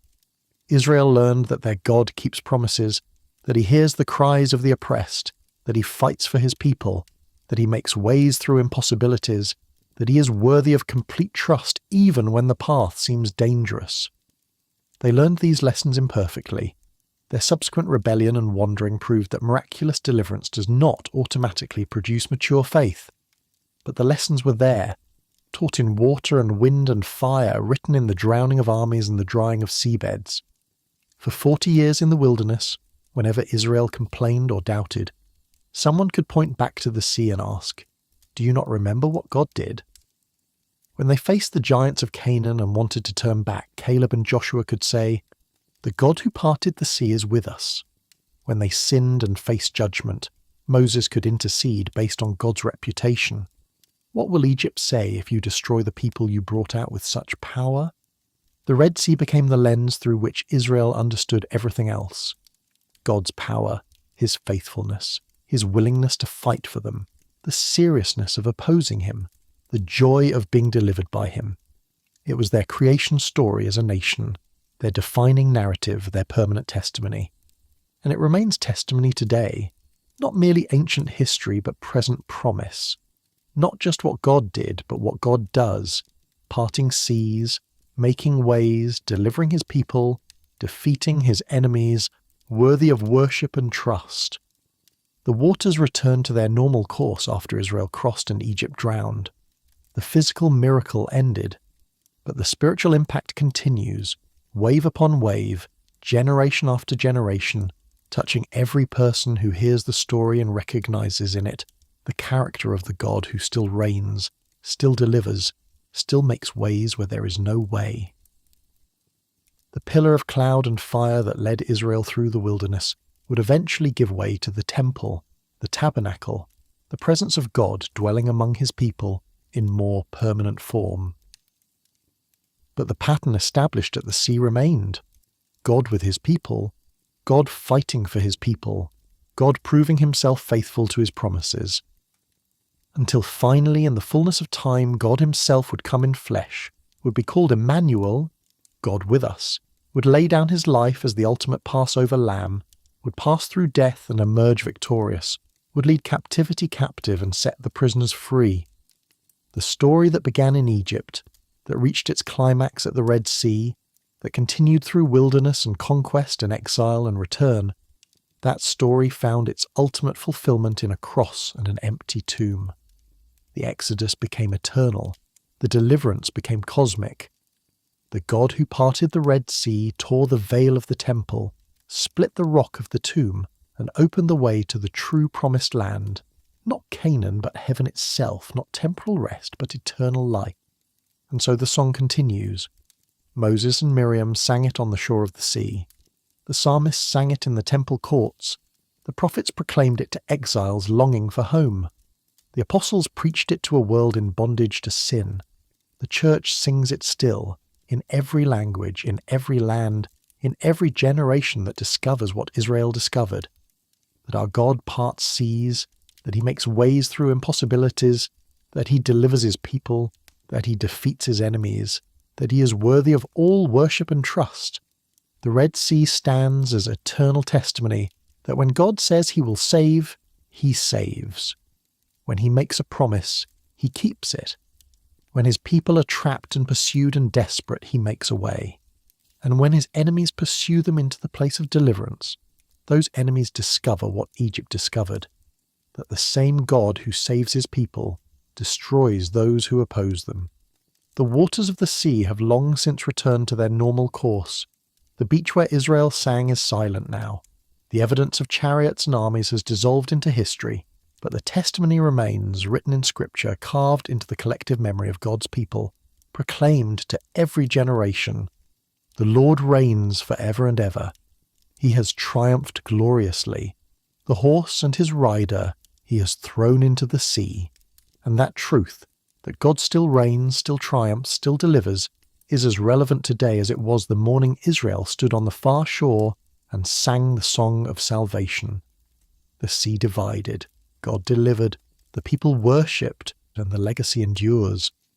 Israel learned that their God keeps promises, that he hears the cries of the oppressed, that he fights for his people, that he makes ways through impossibilities, that he is worthy of complete trust even when the path seems dangerous. They learned these lessons imperfectly. Their subsequent rebellion and wandering proved that miraculous deliverance does not automatically produce mature faith. But the lessons were there, taught in water and wind and fire, written in the drowning of armies and the drying of seabeds. For 40 years in the wilderness, whenever Israel complained or doubted, someone could point back to the sea and ask, "Do you not remember what God did?" When they faced the giants of Canaan and wanted to turn back, Caleb and Joshua could say, "The God who parted the sea is with us." When they sinned and faced judgment, Moses could intercede based on God's reputation. What will Egypt say if you destroy the people you brought out with such power? The Red Sea became the lens through which Israel understood everything else. God's power, his faithfulness, his willingness to fight for them, the seriousness of opposing him, the joy of being delivered by him. It was their creation story as a nation, their defining narrative, their permanent testimony. And it remains testimony today, not merely ancient history but present promise. Not just what God did, but what God does, parting seas, making ways, delivering his people, defeating his enemies, worthy of worship and trust. The waters returned to their normal course after Israel crossed and Egypt drowned. The physical miracle ended, but the spiritual impact continues, wave upon wave, generation after generation, touching every person who hears the story and recognizes in it the character of the God who still reigns, still delivers, still makes ways where there is no way. The pillar of cloud and fire that led Israel through the wilderness would eventually give way to the temple, the tabernacle, the presence of God dwelling among his people in more permanent form. But the pattern established at the sea remained. God with his people, God fighting for his people, God proving himself faithful to his promises. Until finally, in the fullness of time, God himself would come in flesh, would be called Emmanuel, God with us, would lay down his life as the ultimate Passover lamb, would pass through death and emerge victorious, would lead captivity captive and set the prisoners free. The story that began in Egypt, that reached its climax at the Red Sea, that continued through wilderness and conquest and exile and return, that story found its ultimate fulfillment in a cross and an empty tomb. The Exodus became eternal. The deliverance became cosmic. The God who parted the Red Sea tore the veil of the temple, split the rock of the tomb, and opened the way to the true promised land. Not Canaan, but heaven itself, not temporal rest, but eternal life. And so the song continues. Moses and Miriam sang it on the shore of the sea. The psalmist sang it in the temple courts. The prophets proclaimed it to exiles longing for home. The apostles preached it to a world in bondage to sin. The church sings it still, in every language, in every land, in every generation that discovers what Israel discovered. That our God parts seas, that he makes ways through impossibilities, that he delivers his people, that he defeats his enemies, that he is worthy of all worship and trust. The Red Sea stands as eternal testimony that when God says he will save, he saves. When he makes a promise, he keeps it. When his people are trapped and pursued and desperate, he makes a way. And when his enemies pursue them into the place of deliverance, those enemies discover what Egypt discovered, that the same God who saves his people destroys those who oppose them. The waters of the sea have long since returned to their normal course. The beach where Israel sang is silent now. The evidence of chariots and armies has dissolved into history, but the testimony remains, written in Scripture, carved into the collective memory of God's people, proclaimed to every generation. The Lord reigns forever and ever. He has triumphed gloriously. The horse and his rider he has thrown into the sea. And that truth, that God still reigns, still triumphs, still delivers, is as relevant today as it was the morning Israel stood on the far shore and sang the song of salvation. The sea divided, God delivered, the people worshipped, and the legacy endures.